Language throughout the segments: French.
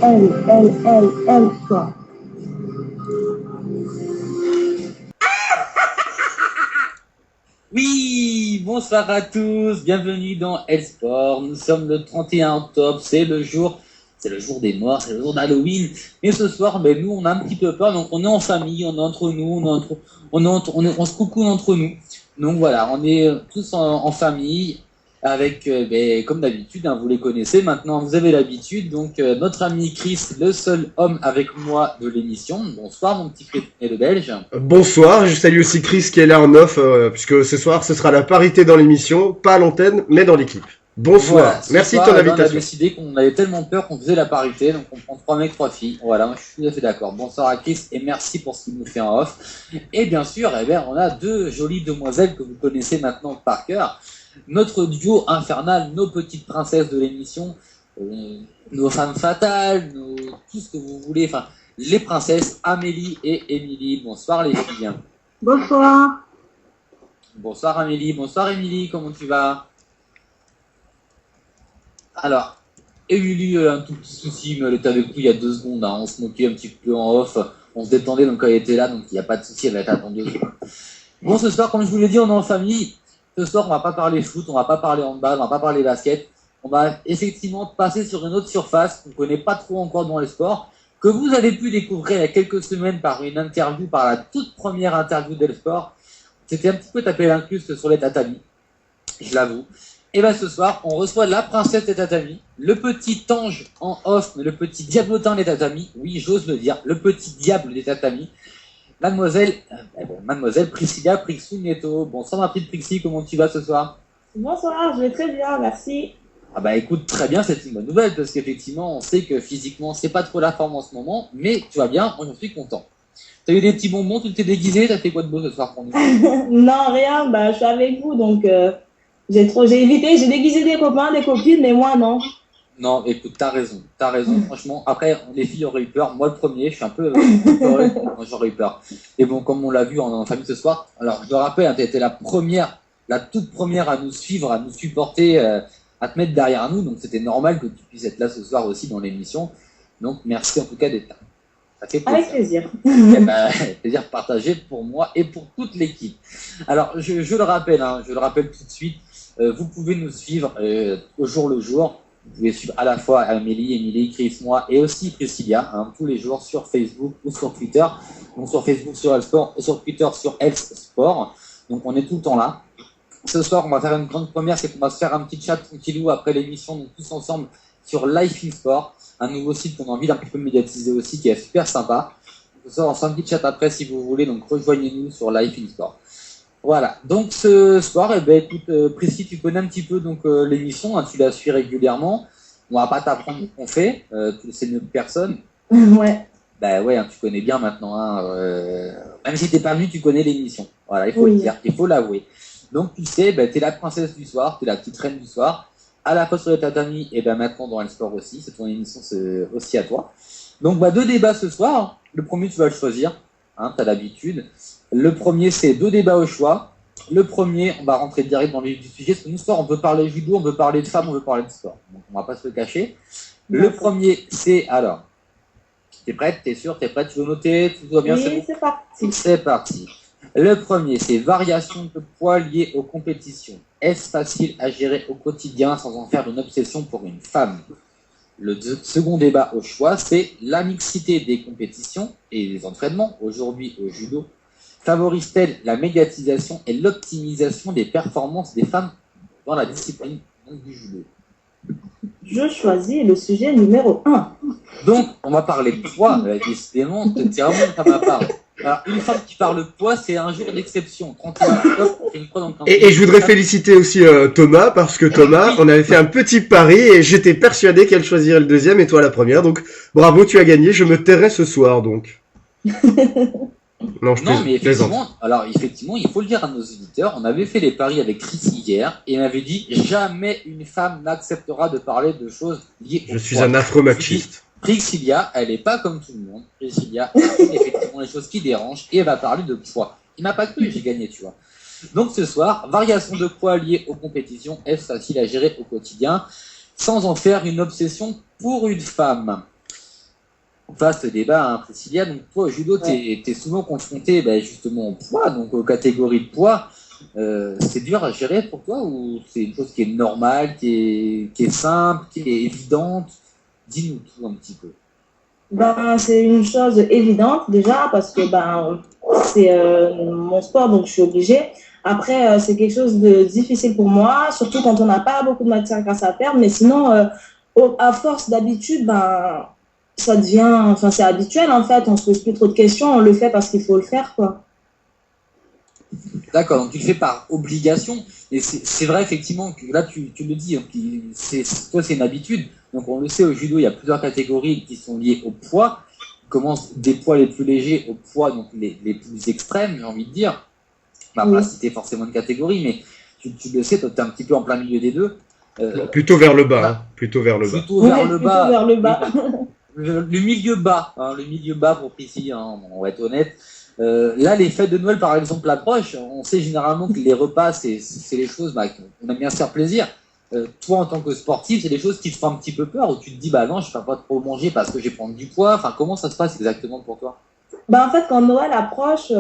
Sport. Oui, bonsoir à tous, bienvenue dans L-Sport. Nous sommes le 31 octobre, c'est le jour des morts, c'est le jour d'Halloween. Mais ce soir, nous, on a un petit peu peur, donc on est en famille, on est entre nous, on se coucoune entre nous. Donc voilà, on est tous en famille, avec, comme d'habitude, vous les connaissez maintenant, vous avez l'habitude. Donc notre ami Chris, le seul homme avec moi de l'émission. Bonsoir mon petit Chris et le Belge. Bonsoir, je salue aussi Chris qui est là en off, puisque ce soir ce sera la parité dans l'émission, pas à l'antenne, mais dans l'équipe. Bonsoir, voilà, merci soir, de ton invitation. On a décidé qu'on avait tellement peur qu'on faisait la parité, donc on prend 3 mecs, 3 filles. Voilà, moi je suis tout à fait d'accord. Bonsoir à Chris et merci pour ce qu'il nous fait en off. Et bien sûr, on a 2 jolies demoiselles que vous connaissez maintenant par cœur. Notre duo infernal, nos petites princesses de l'émission, nos femmes fatales, tout ce que vous voulez, enfin, les princesses Amélie et Émilie. Bonsoir les filles. Bonsoir. Bonsoir Amélie, bonsoir Émilie, comment tu vas? Alors, Émilie, un tout petit souci, mais elle était avec nous il y a 2 secondes, on se moquait un petit peu en off, on se détendait donc quand elle était là, donc il n'y a pas de souci, elle va être attendue 2 secondes. Bon, ce soir, comme je vous l'ai dit, on est en famille. Ce soir, on va pas parler foot, on va pas parler handball, on va pas parler basket. On va effectivement passer sur une autre surface qu'on connaît pas trop encore dans les sports, que vous avez pu découvrir il y a quelques semaines par une interview, par la toute première interview d'El-Sport. C'était un petit peu taper l'incruste sur les tatamis, je l'avoue. Et ce soir, on reçoit la princesse des tatamis, le petit ange en off, mais le petit diablotin des tatamis, oui, j'ose le dire, le petit diable des tatamis. Mademoiselle Priscilla Prixou-Nieto. Bonsoir ma petite Prixie, comment tu vas ce soir? Bonsoir, je vais très bien, merci. Écoute, très bien, c'est une bonne nouvelle, parce qu'effectivement, on sait que physiquement, c'est pas trop la forme en ce moment, mais tu vas bien, moi j'en suis content. T'as eu des petits bonbons, tu t'es déguisé, t'as fait quoi de beau ce soir pour nous? Non, rien, je suis avec vous, donc j'ai déguisé des copains, des copines, mais moi non. Non, écoute, t'as raison, franchement. Après, les filles auraient eu peur. Moi, le premier, je suis un peu heureux. Moi, j'aurais eu peur. Et bon, comme on l'a vu en famille ce soir, alors je te rappelle, tu étais la toute première à nous suivre, à nous supporter, à te mettre derrière nous. Donc, c'était normal que tu puisses être là ce soir aussi dans l'émission. Donc, merci en tout cas d'être là. Ça fait plaisir. Avec plaisir. Plaisir partagé pour moi et pour toute l'équipe. Alors, je le rappelle tout de suite. Vous pouvez nous suivre au jour le jour. Vous pouvez suivre à la fois Émilie, Chris, moi et aussi Priscilla, tous les jours sur Facebook ou sur Twitter. Donc sur Facebook sur L-Sport et sur Twitter sur L-Sport. Donc on est tout le temps là. Ce soir, on va faire une grande première, c'est qu'on va se faire un petit chat tranquillou après l'émission, donc tous ensemble sur Life in Sport, un nouveau site qu'on a envie d'un petit peu médiatiser aussi, qui est super sympa. Ce soir, on se fait un petit chat après si vous voulez, donc rejoignez-nous sur Life in Sport. Voilà, donc ce soir, écoute, Priscille, tu connais un petit peu l'émission, tu la suis régulièrement. On va pas t'apprendre ce qu'on fait, c'est une autre personne. Ouais. Tu connais bien maintenant. Même si t'es pas venu, tu connais l'émission. Voilà, il faut le dire, il faut l'avouer. Donc tu sais, t'es la princesse du soir, t'es la petite reine du soir, à la fois sur les tatamis et maintenant dans le sport aussi. C'est ton émission, c'est aussi à toi. Donc 2 débats ce soir. Le premier, tu vas le choisir, t'as l'habitude. Le premier, c'est 2 débats au choix. Le premier, on va rentrer direct dans le vif du sujet, parce que nous, ce soir, on peut parler judo, on peut parler de femmes, on peut parler de sport. Donc, on va pas se le cacher. Le premier, c'est, alors, t'es prête, t'es sûre, t'es prête, tu veux noter, tout va bien? Oui, c'est parti. C'est parti. Le premier, c'est variation de poids liée aux compétitions. Est-ce facile à gérer au quotidien sans en faire une obsession pour une femme? Le second débat au choix, c'est la mixité des compétitions et des entraînements, aujourd'hui au judo, favorise-t-elle la médiatisation et l'optimisation des performances des femmes dans la discipline du judo? Je choisis le sujet numéro 1. Donc, on va parler de poids, décidément, c'est vraiment à ma part. Alors, une femme qui parle poids, c'est un jour d'exception. 31 octobre, c'est une fois dans le calendrier. Et je voudrais féliciter aussi Thomas, parce que Thomas, on avait fait un petit pari et j'étais persuadé qu'elle choisirait le deuxième et toi la première. Donc, bravo, tu as gagné. Je me tairai ce soir, donc. Non, mais effectivement, il faut le dire à nos auditeurs, on avait fait les paris avec Chris hier, et il m'avait dit, jamais une femme n'acceptera de parler de choses liées au poids. Je suis un affreux machiste. Priscilla, elle n'est pas comme tout le monde. Priscilla, elle a effectivement les choses qui dérangent, et elle va parler de poids. Il m'a pas cru, j'ai gagné, tu vois. Donc ce soir, variation de poids liée aux compétitions, est-ce facile à gérer au quotidien, sans en faire une obsession pour une femme? vaste débat, hein, Priscilla. Donc toi, au judo, t'es souvent confronté justement au poids, donc aux catégories de poids. C'est dur à gérer pour toi ou c'est une chose qui est normale, qui est simple, qui est évidente? Dis-nous tout un petit peu. Ben, c'est une chose évidente déjà parce que c'est mon sport, donc je suis obligée. Après, c'est quelque chose de difficile pour moi, surtout quand on n'a pas beaucoup de matière grasse à perdre. Mais sinon, à force d'habitude, ça devient, enfin, c'est habituel en fait. On se pose plus trop de questions, on le fait parce qu'il faut le faire, quoi. D'accord, donc tu le fais par obligation. Et c'est vrai effectivement que là, tu le dis, hein, toi c'est une habitude. Donc on le sait, au judo, il y a plusieurs catégories qui sont liées au poids. On commence des poids les plus légers aux poids donc les plus extrêmes, j'ai envie de dire. On va pas citer forcément de catégorie, mais tu le sais, toi tu es un petit peu en plein milieu des deux. Plutôt vers le bas, hein. Plutôt vers le bas. Plutôt vers le bas. Vers le bas. Le milieu bas, hein, le milieu bas pour Priscille, hein, on va être honnête. Là, les fêtes de Noël, par exemple, approchent. On sait généralement que les repas, c'est les choses qu'on aime bien se faire plaisir. Toi, en tant que sportif, c'est des choses qui te font un petit peu peur, où tu te dis, non, je ne vais pas trop manger parce que je vais prendre du poids. Enfin, comment ça se passe exactement pour toi? En fait, quand Noël approche,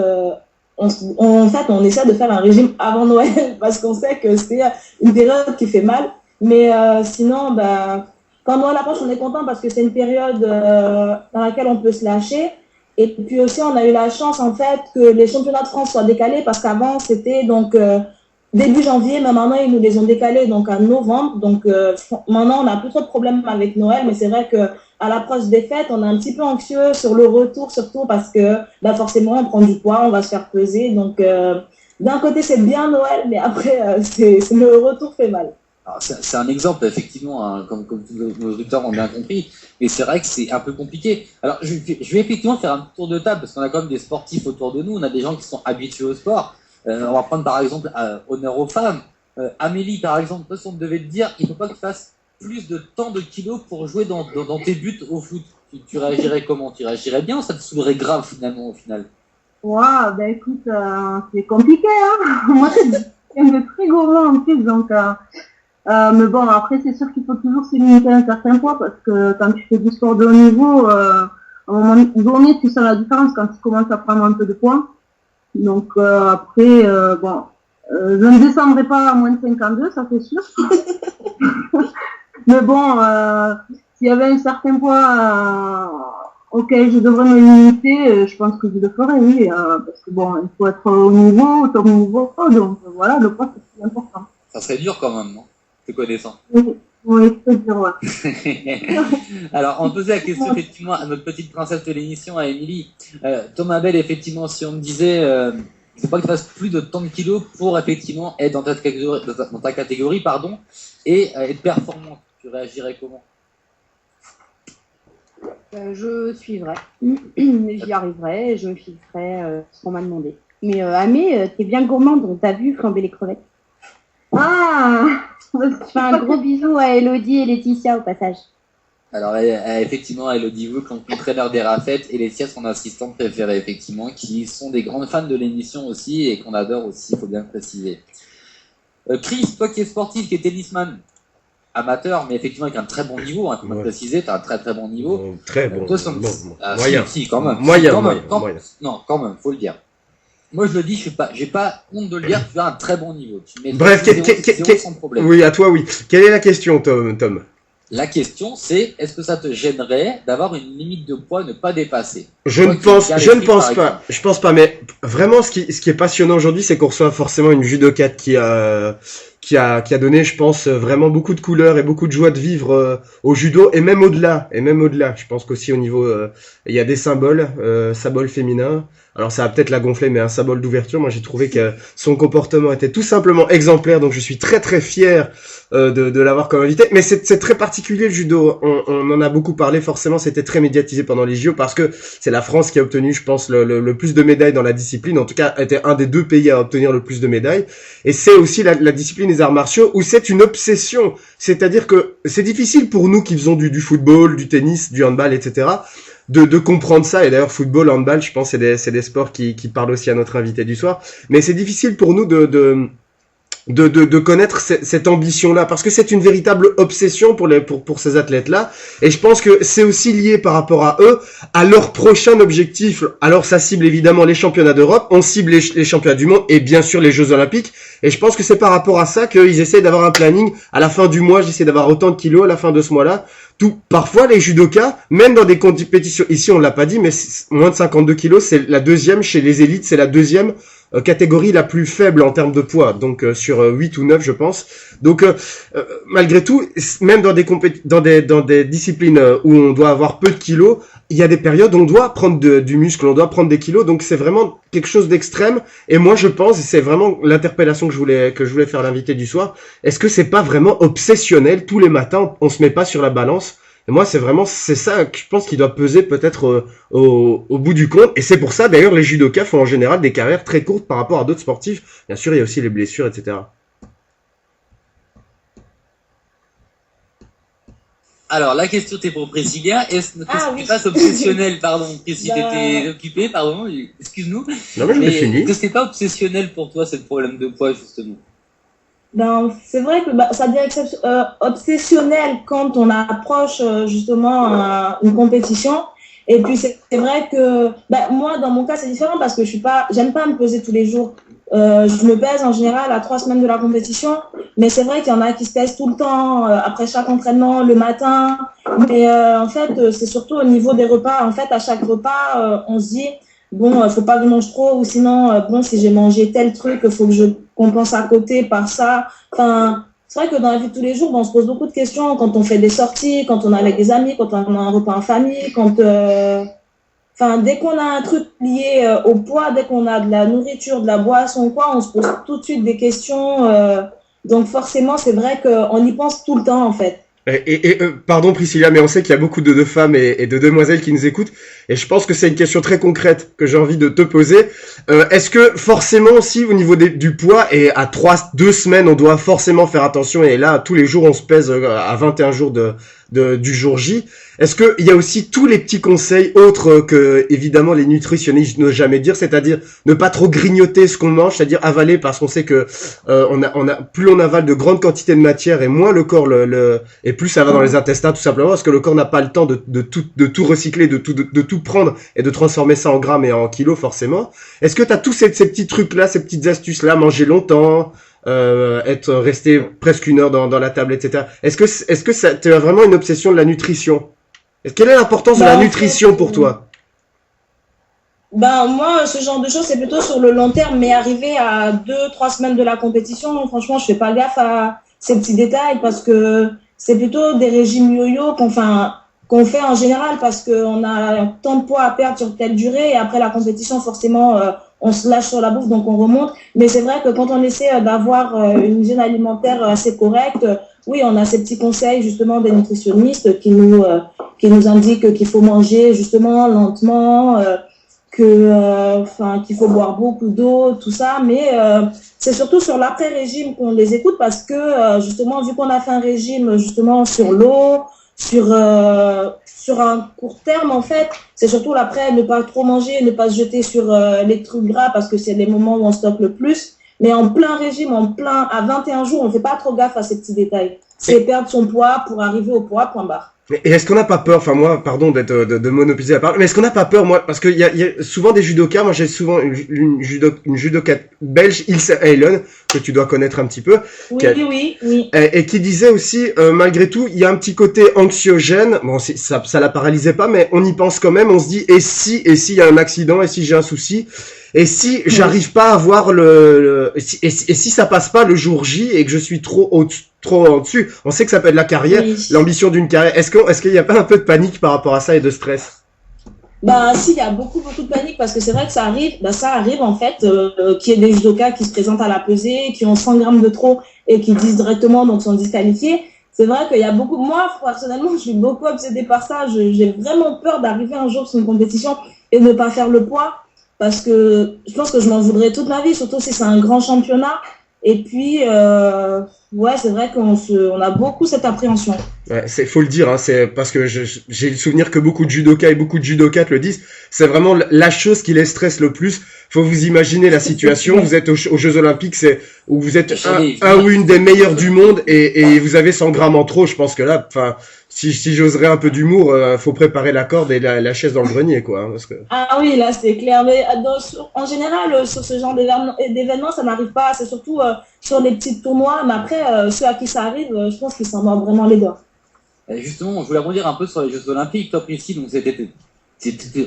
on essaie de faire un régime avant Noël parce qu'on sait que c'est une période qui fait mal. Mais sinon, quand Noël approche, on est content parce que c'est une période dans laquelle on peut se lâcher. Et puis aussi, on a eu la chance, en fait, que les championnats de France soient décalés parce qu'avant, c'était donc début janvier, mais maintenant, ils nous les ont décalés donc à novembre. Donc maintenant, on n'a plus trop de problèmes avec Noël, mais c'est vrai qu'à l'approche des fêtes, on est un petit peu anxieux sur le retour, surtout parce que forcément, on prend du poids, on va se faire peser. Donc d'un côté, c'est bien Noël, mais après, le retour fait mal. C'est un exemple, effectivement, hein, comme tous nos auditeurs ont bien compris, mais c'est vrai que c'est un peu compliqué. Alors, je vais effectivement faire un tour de table, parce qu'on a quand même des sportifs autour de nous, on a des gens qui sont habitués au sport. On va prendre par exemple honneur aux femmes. Amélie, par exemple, si on devait te dire, il ne faut pas que tu fasses plus de tant de kilos pour jouer dans tes buts au foot. Tu réagirais comment? Tu réagirais bien ou ça te saoulerait grave finalement au final? Wow, écoute, c'est compliqué, hein. Moi, je suis de très gourmand en plus, donc... mais bon, après, c'est sûr qu'il faut toujours se limiter à un certain poids parce que quand tu fais du sport de haut niveau, à un moment donné, tu sens la différence quand tu commences à prendre un peu de poids. Donc après, je ne descendrai pas à moins de 52, ça c'est sûr. Mais bon, s'il y avait un certain poids auquel je devrais me limiter, je pense que je le ferais, oui. Parce que bon, il faut être au niveau, au top niveau, donc voilà, le poids c'est plus important. Ça serait dur quand même, non? Te connaissant. Oui, c'est dur, ouais. Alors, on posait la question effectivement à notre petite princesse de l'émission, à Émilie. Thomas Bell, effectivement, si on me disait, il ne faut pas que tu fasses plus de tant de kilos pour effectivement être dans ta catégorie, pardon, et être performant, tu réagirais comment? Je suivrai. J'y arriverai, je me fixerai ce qu'on m'a demandé. Mais Amé, t'es bien gourmande, donc t'as vu flamber les crevettes. Ah! Je fais un gros bisou à Elodie et Laetitia au passage. Alors, effectivement, Elodie Wouk, l'entraîneur des Rafettes, et Laetitia, son assistante préférée, effectivement, qui sont des grandes fans de l'émission aussi et qu'on adore aussi, il faut bien le préciser. Chris, toi qui es sportif, qui es tennisman, amateur, mais effectivement avec un très bon niveau, hein, comme précisé, tu as un très très bon niveau. Très bon. Toi, moyen. Si, quand même. Moyen. Non, quand même, faut le dire. Moi, je le dis, j'ai pas honte de le dire, tu as un très bon niveau. Bref, sans problème. Oui, à toi, oui. Quelle est la question, Tom? La question, c'est est-ce que ça te gênerait d'avoir une limite de poids à ne pas dépasser? Je ne pense pas, mais vraiment, ce qui est passionnant aujourd'hui, c'est qu'on reçoit forcément une judokate qui a donné, je pense, vraiment beaucoup de couleurs et beaucoup de joie de vivre au judo et même au-delà. Je pense qu'aussi au niveau, il y a des symboles féminins. Alors ça va peut-être la gonfler, mais un symbole d'ouverture. Moi, j'ai trouvé que son comportement était tout simplement exemplaire, donc je suis très très fier de l'avoir comme invité. Mais c'est très particulier le judo. On en a beaucoup parlé, forcément, c'était très médiatisé pendant les JO parce que c'est la France qui a obtenu, je pense, le plus de médailles dans la discipline. En tout cas, était un des 2 pays à obtenir le plus de médailles. Et c'est aussi la discipline des arts martiaux où c'est une obsession. C'est-à-dire que c'est difficile pour nous qui faisons du football, du tennis, du handball, etc., de comprendre ça. Et d'ailleurs, football, handball, je pense, c'est des sports qui parlent aussi à notre invité du soir. Mais c'est difficile pour nous de connaître cette ambition-là, parce que c'est une véritable obsession pour ces athlètes-là, et je pense que c'est aussi lié par rapport à eux, à leur prochain objectif. Alors ça cible évidemment les championnats d'Europe, on cible les championnats du monde, et bien sûr les Jeux Olympiques, et je pense que c'est par rapport à ça qu'ils essaient d'avoir un planning, à la fin du mois, j'essaie d'avoir autant de kilos à la fin de ce mois-là. Parfois les judokas, même dans des compétitions, ici on l'a pas dit, mais moins de 52 kilos, c'est la deuxième, chez les élites, c'est la deuxième catégorie la plus faible en termes de poids, donc sur 8 ou 9 je pense. Donc malgré tout, même dans des disciplines où on doit avoir peu de kilos, il y a des périodes où on doit prendre du muscle, on doit prendre des kilos, donc c'est vraiment quelque chose d'extrême. Et moi je pense, et c'est vraiment l'interpellation que je voulais faire à l'invité du soir, est-ce que c'est pas vraiment obsessionnel, tous les matins on se met pas sur la balance? Et moi, c'est ça que je pense qu'il doit peser peut-être au bout du compte. Et c'est pour ça, d'ailleurs, les judokas font en général des carrières très courtes par rapport à d'autres sportifs. Bien sûr, il y a aussi les blessures, etc. Alors, la question était pour Priscilla. Est-ce que Ah, c'était oui. pas obsessionnel, pardon, Priscilla Bah. était occupée, pardon, excuse-nous. Non, mais je l'ai fini. Est-ce que c'était pas obsessionnel pour toi, ce problème de poids, justement? Ben, c'est vrai que ça devient obsessionnel quand on approche justement une compétition. Et puis c'est vrai que moi, dans mon cas, c'est différent parce que j'aime pas me peser tous les jours. Je me pèse en général à 3 semaines de la compétition, mais c'est vrai qu'il y en a qui se pèsent tout le temps, après chaque entraînement, le matin. Mais en fait, c'est surtout au niveau des repas. En fait, à chaque repas, on se dit, bon, faut pas que je mange trop, ou sinon, bon, si j'ai mangé tel truc, faut que je compense à côté par ça. Enfin, c'est vrai que dans la vie de tous les jours, on se pose beaucoup de questions quand on fait des sorties, quand on est avec des amis, quand on a un repas en famille, enfin, dès qu'on a un truc lié au poids, dès qu'on a de la nourriture, de la boisson, quoi, on se pose tout de suite des questions. Donc forcément, c'est vrai qu'on y pense tout le temps, en fait. Pardon Priscilla, mais on sait qu'il y a beaucoup de femmes et de demoiselles qui nous écoutent, et je pense que c'est une question très concrète que j'ai envie de te poser. Est-ce que forcément aussi au niveau du poids, et à 2 semaines on doit forcément faire attention, et là tous les jours on se pèse à 21 jours du jour J, est-ce que il y a aussi tous les petits conseils autres que évidemment les nutritionnistes n'osent jamais dire, c'est-à-dire ne pas trop grignoter ce qu'on mange, c'est-à-dire avaler, parce qu'on sait que plus on avale de grandes quantités de matière et moins le corps et plus ça va dans les intestins, tout simplement parce que le corps n'a pas le temps de tout recycler, de tout prendre et de transformer ça en grammes et en kilos forcément. Est-ce que tu as tous ces petits trucs là, ces petites astuces là, manger longtemps, rester presque 1 heure dans la table, etc. Est-ce que ça, tu as vraiment une obsession de la nutrition? Quelle est l'importance de la nutrition pour toi? Moi, ce genre de choses, c'est plutôt sur le long terme, mais arriver à 2-3 semaines de la compétition, franchement, je fais pas gaffe à ces petits détails parce que c'est plutôt des régimes yo-yo qu'on fait en général parce qu'on a tant de poids à perdre sur telle durée et après la compétition, forcément, on se lâche sur la bouffe, donc on remonte. Mais c'est vrai que quand on essaie d'avoir une hygiène alimentaire assez correcte, oui, on a ces petits conseils justement des nutritionnistes qui nous indiquent qu'il faut manger justement lentement, qu'il faut boire beaucoup d'eau, tout ça. Mais c'est surtout sur l'après-régime qu'on les écoute parce que justement, vu qu'on a fait un régime justement sur l'eau, sur un court terme, en fait, c'est surtout l'après, ne pas trop manger, ne pas se jeter sur les trucs gras parce que c'est les moments où on stocke le plus. Mais en plein régime, à 21 jours, on ne fait pas trop gaffe à ces petits détails. C'est perdre son poids pour arriver au poids, point barre. Et est-ce qu'on n'a pas peur, enfin moi, pardon de monopoliser la parole, mais est-ce qu'on n'a pas peur, moi, parce qu'il y a souvent des judokas, moi j'ai souvent une judoka belge, Ilse Eilen, que tu dois connaître un petit peu. Oui. Et qui disait aussi, malgré tout, il y a un petit côté anxiogène, bon, ça la paralysait pas, mais on y pense quand même, on se dit, et si il y a un accident, et si j'ai un souci, et si j'arrive pas à voir et si ça passe pas le jour J et que je suis trop au-dessus, on sait que ça peut être la carrière, oui. L'ambition d'une carrière. Est-ce qu'il y a pas un peu de panique par rapport à ça et de stress? Si, il y a beaucoup de panique parce que c'est vrai que ça arrive en fait qu'il y ait des judokas qui se présentent à la pesée, qui ont 100 grammes de trop et qui disent directement donc sont disqualifiés. C'est vrai qu'il y a beaucoup. Moi personnellement, je suis beaucoup obsédée par ça. J'ai vraiment peur d'arriver un jour sur une compétition et de ne pas faire le poids parce que je pense que je m'en voudrais toute ma vie, surtout si c'est un grand championnat. Et puis, ouais, c'est vrai qu'on a beaucoup cette appréhension. Ouais, faut le dire, hein, c'est parce que j'ai le souvenir que beaucoup de judokas et beaucoup de judokates le disent. C'est vraiment la chose qui les stresse le plus. faut vous imaginer la situation. Vous êtes aux Jeux Olympiques, où vous êtes un ou une des meilleures du monde et vous avez 100 grammes en trop. Je pense que là, enfin, si j'oserais un peu d'humour, faut préparer la corde et la chaise dans le grenier, quoi. Hein, parce que... Ah oui, là c'est clair. Mais en général, sur ce genre d'événements, ça n'arrive pas. C'est surtout sur les petits tournois. Mais après, ceux à qui ça arrive, je pense qu'ils s'en mordent vraiment les doigts. Justement, je voulais rebondir un peu sur les Jeux Olympiques. Toi, Priscille, donc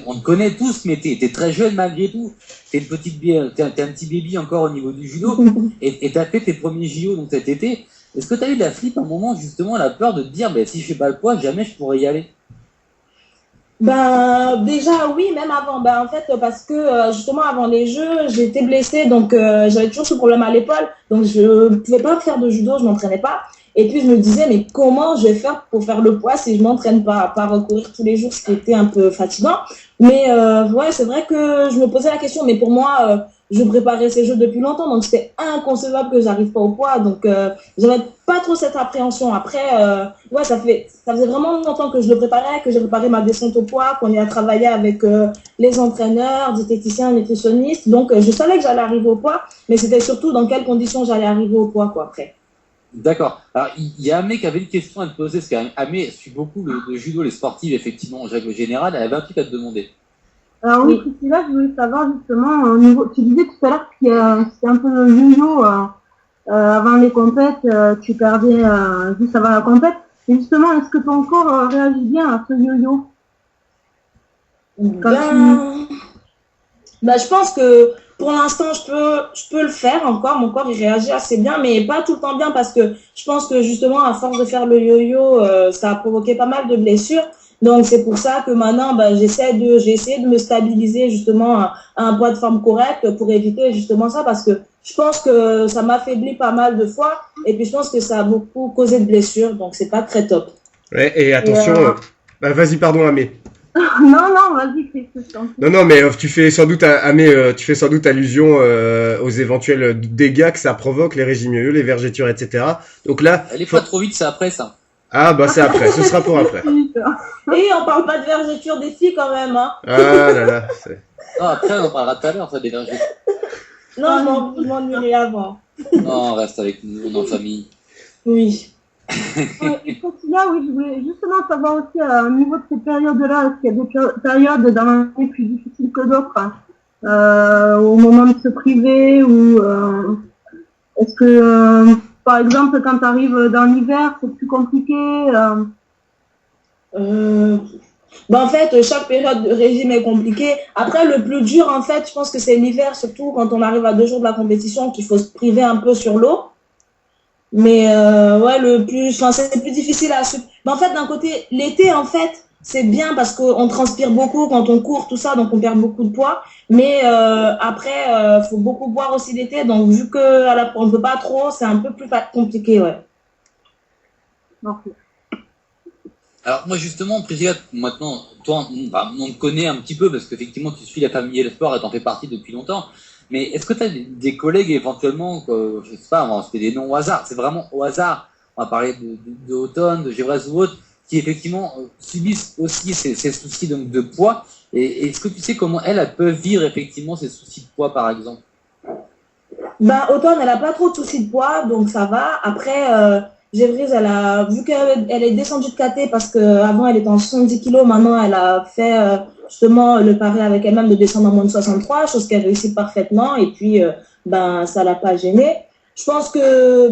on te connaît tous, mais t'es très jeune malgré tout. T'es un petit baby encore au niveau du judo, et t'as fait tes premiers JO donc cet été. Est-ce que t'as eu de la flip à un moment, justement, la peur de te dire, si je fais pas le poids, jamais je pourrais y aller? Ben déjà oui, même avant. Ben en fait parce que justement avant les Jeux, j'étais blessée donc j'avais toujours ce problème à l'épaule, donc je pouvais pas faire de judo, je m'entraînais pas. Et puis je me disais mais comment je vais faire pour faire le poids si je m'entraîne pas, à part recourir tous les jours, ce qui était un peu fatigant. Mais ouais, c'est vrai que je me posais la question, mais pour moi je préparais ces Jeux depuis longtemps, donc c'était inconcevable que j'arrive pas au poids, donc j'avais pas trop cette appréhension. Après ouais, ça faisait vraiment longtemps que je le préparais, que j'ai préparé ma descente au poids, qu'on y a travaillé avec les entraîneurs, diététiciens, nutritionnistes, donc je savais que j'allais arriver au poids, mais c'était surtout dans quelles conditions j'allais arriver au poids quoi après. D'accord. Alors, il y a Amé qui avait une question à te poser, parce qu'Amé suit beaucoup le judo, les sportifs, effectivement, en règle générale. Elle avait un truc à te demander. Alors oui, Priscilla, je voulais savoir justement, au niveau, tu disais tout à l'heure que c'était un peu le yo-yo avant les compètes, tu perdais juste avant la compète. Et justement, est-ce que ton corps réagit bien à ce yo-yo? Je pense que pour l'instant, je peux le faire encore. Mon corps, il réagit assez bien, mais pas tout le temps bien parce que je pense que justement, à force de faire le yo-yo, ça a provoqué pas mal de blessures. Donc, c'est pour ça que maintenant, j'ai essayé de me stabiliser justement à un poids de forme correct pour éviter justement ça parce que je pense que ça m'affaiblit pas mal de fois et puis je pense que ça a beaucoup causé de blessures. Donc, c'est pas très top. Ouais, et attention, vas-y, pardon, Amé. Non, vas-y, Christophe. Non, mais tu fais sans doute allusion aux éventuels dégâts que ça provoque, les régimes yo-yo, les vergetures, etc. Donc là, elle est pas trop vite, c'est après ça. Ah c'est après, ce sera pour après. Et on parle pas de vergetures des filles quand même, hein. Ah là là. Après, on en parlera tout à l'heure, ça, des vergetures. Non, je m'ennuierai avant. Non, on reste avec nous, en famille. Oui. Et pour cela, oui, je voulais justement savoir aussi au niveau de ces périodes-là, est-ce qu'il y a des périodes dans l'année plus difficiles que d'autres, au moment de se priver, ou est-ce que, par exemple, quand tu arrives dans l'hiver, c'est plus compliqué En fait, chaque période de régime est compliquée. Après, le plus dur, en fait, je pense que c'est l'hiver, surtout quand on arrive à 2 jours de la compétition, qu'il faut se priver un peu sur l'eau. Mais ouais, c'est plus difficile à suivre. Mais en fait, d'un côté, l'été, en fait, c'est bien parce qu'on transpire beaucoup quand on court, tout ça, donc on perd beaucoup de poids. Mais après, faut beaucoup boire aussi l'été, donc vu que on peut pas trop, c'est un peu plus compliqué, ouais. Okay. Alors moi justement, Priscilla, maintenant, toi, on te connaît un petit peu parce qu'effectivement, tu suis la famille et le sport et t'en fais partie depuis longtemps. Mais est-ce que tu as des collègues éventuellement, je sais pas, on va citer des noms au hasard, c'est vraiment au hasard, on va parler de Automne, de Gévrez ou autres, qui effectivement subissent aussi ces soucis donc, de poids. Et est-ce que tu sais comment elles peuvent vivre effectivement ces soucis de poids par exemple? Automne, elle a pas trop de soucis de poids, donc ça va. Après, Gévrise, vu qu'elle est descendue de KT parce qu'avant elle était en 70 kilos, maintenant elle a fait justement le pari avec elle-même de descendre en moins de 63, chose qu'elle réussit parfaitement et puis ça l'a pas gênée. Je pense que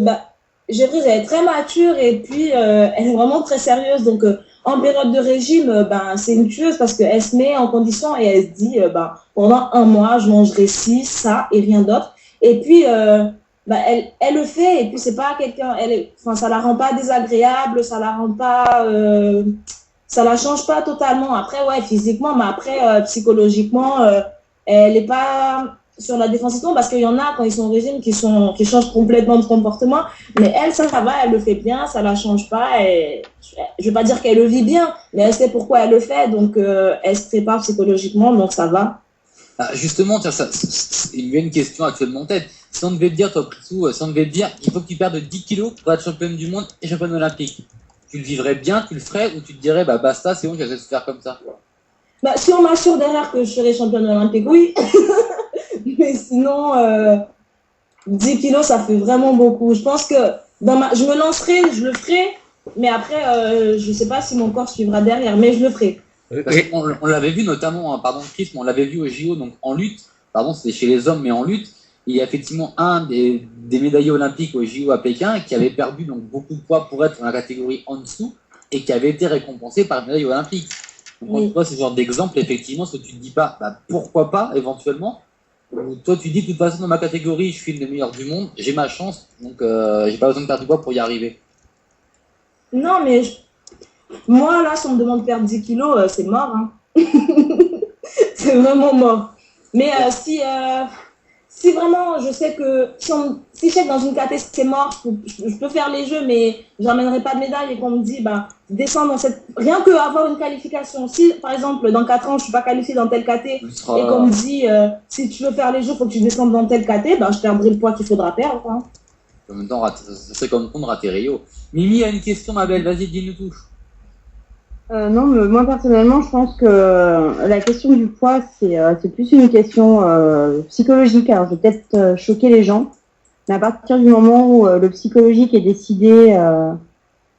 Gévrise, elle est très mature et puis elle est vraiment très sérieuse, donc en période de régime, c'est une tueuse parce qu'elle se met en condition et elle se dit pendant un mois je mangerai ci, ça et rien d'autre. Et puis elle le fait et puis c'est pas quelqu'un, ça la rend pas désagréable, ça la rend pas, ça la change pas totalement. Après ouais, physiquement, mais après psychologiquement, elle est pas sur la défensive parce qu'il y en a quand ils sont au régime qui changent complètement de comportement, mais elle ça va, elle le fait bien, ça la change pas. Et je vais pas dire qu'elle le vit bien, mais elle sait pourquoi elle le fait, donc elle se prépare psychologiquement, donc ça va. Ah, justement, tiens, il y a une question actuellement en tête. Si on devait te dire, toi, Prissou, si on devait te dire, il faut que tu perdes 10 kilos pour être championne du monde et championne olympique, tu le vivrais bien, tu le ferais, ou tu te dirais, basta, c'est bon, je vais se faire comme ça? Si on m'assure derrière que je serai championne olympique, oui. Mais sinon, 10 kilos, ça fait vraiment beaucoup. Je pense que je me lancerai, je le ferai, mais après, je sais pas si mon corps suivra derrière, mais je le ferai. On l'avait vu notamment, hein, pardon Chris, mais on l'avait vu au JO, donc en lutte, pardon, c'était chez les hommes, mais en lutte, il y a effectivement un des médaillés olympiques au JO à Pékin qui avait perdu donc beaucoup de poids pour être dans la catégorie en dessous et qui avait été récompensé par une médaille olympique. Donc quand tu vois ce genre d'exemple, effectivement, ce que tu te dis pas, pourquoi pas éventuellement, ou toi tu dis de toute façon dans ma catégorie, je suis une des meilleures du monde, j'ai ma chance, donc j'ai pas besoin de perdre du poids pour y arriver. Non, mais moi, là, si on me demande de perdre 10 kilos, c'est mort. Hein. C'est vraiment mort. Mais si vraiment, je sais que si je sais que dans une caté, c'est mort, je peux faire les jeux, mais je n'emmènerai pas de médaille et qu'on me dit, descends dans cette... Rien que avoir une qualification. Si, par exemple, dans 4 ans, je ne suis pas qualifiée dans telle caté et qu'on me dit, si tu veux faire les jeux, il faut que tu descendes dans telle caté, je perdrai le poids qu'il faudra perdre. Hein. En même temps, c'est comme on rater Rio. Mimi a une question, ma belle, vas-y, dis-nous tout. Non, mais moi personnellement, je pense que la question du poids, c'est plus une question psychologique. Alors, je vais peut-être choquer les gens, mais à partir du moment où le psychologique est décidé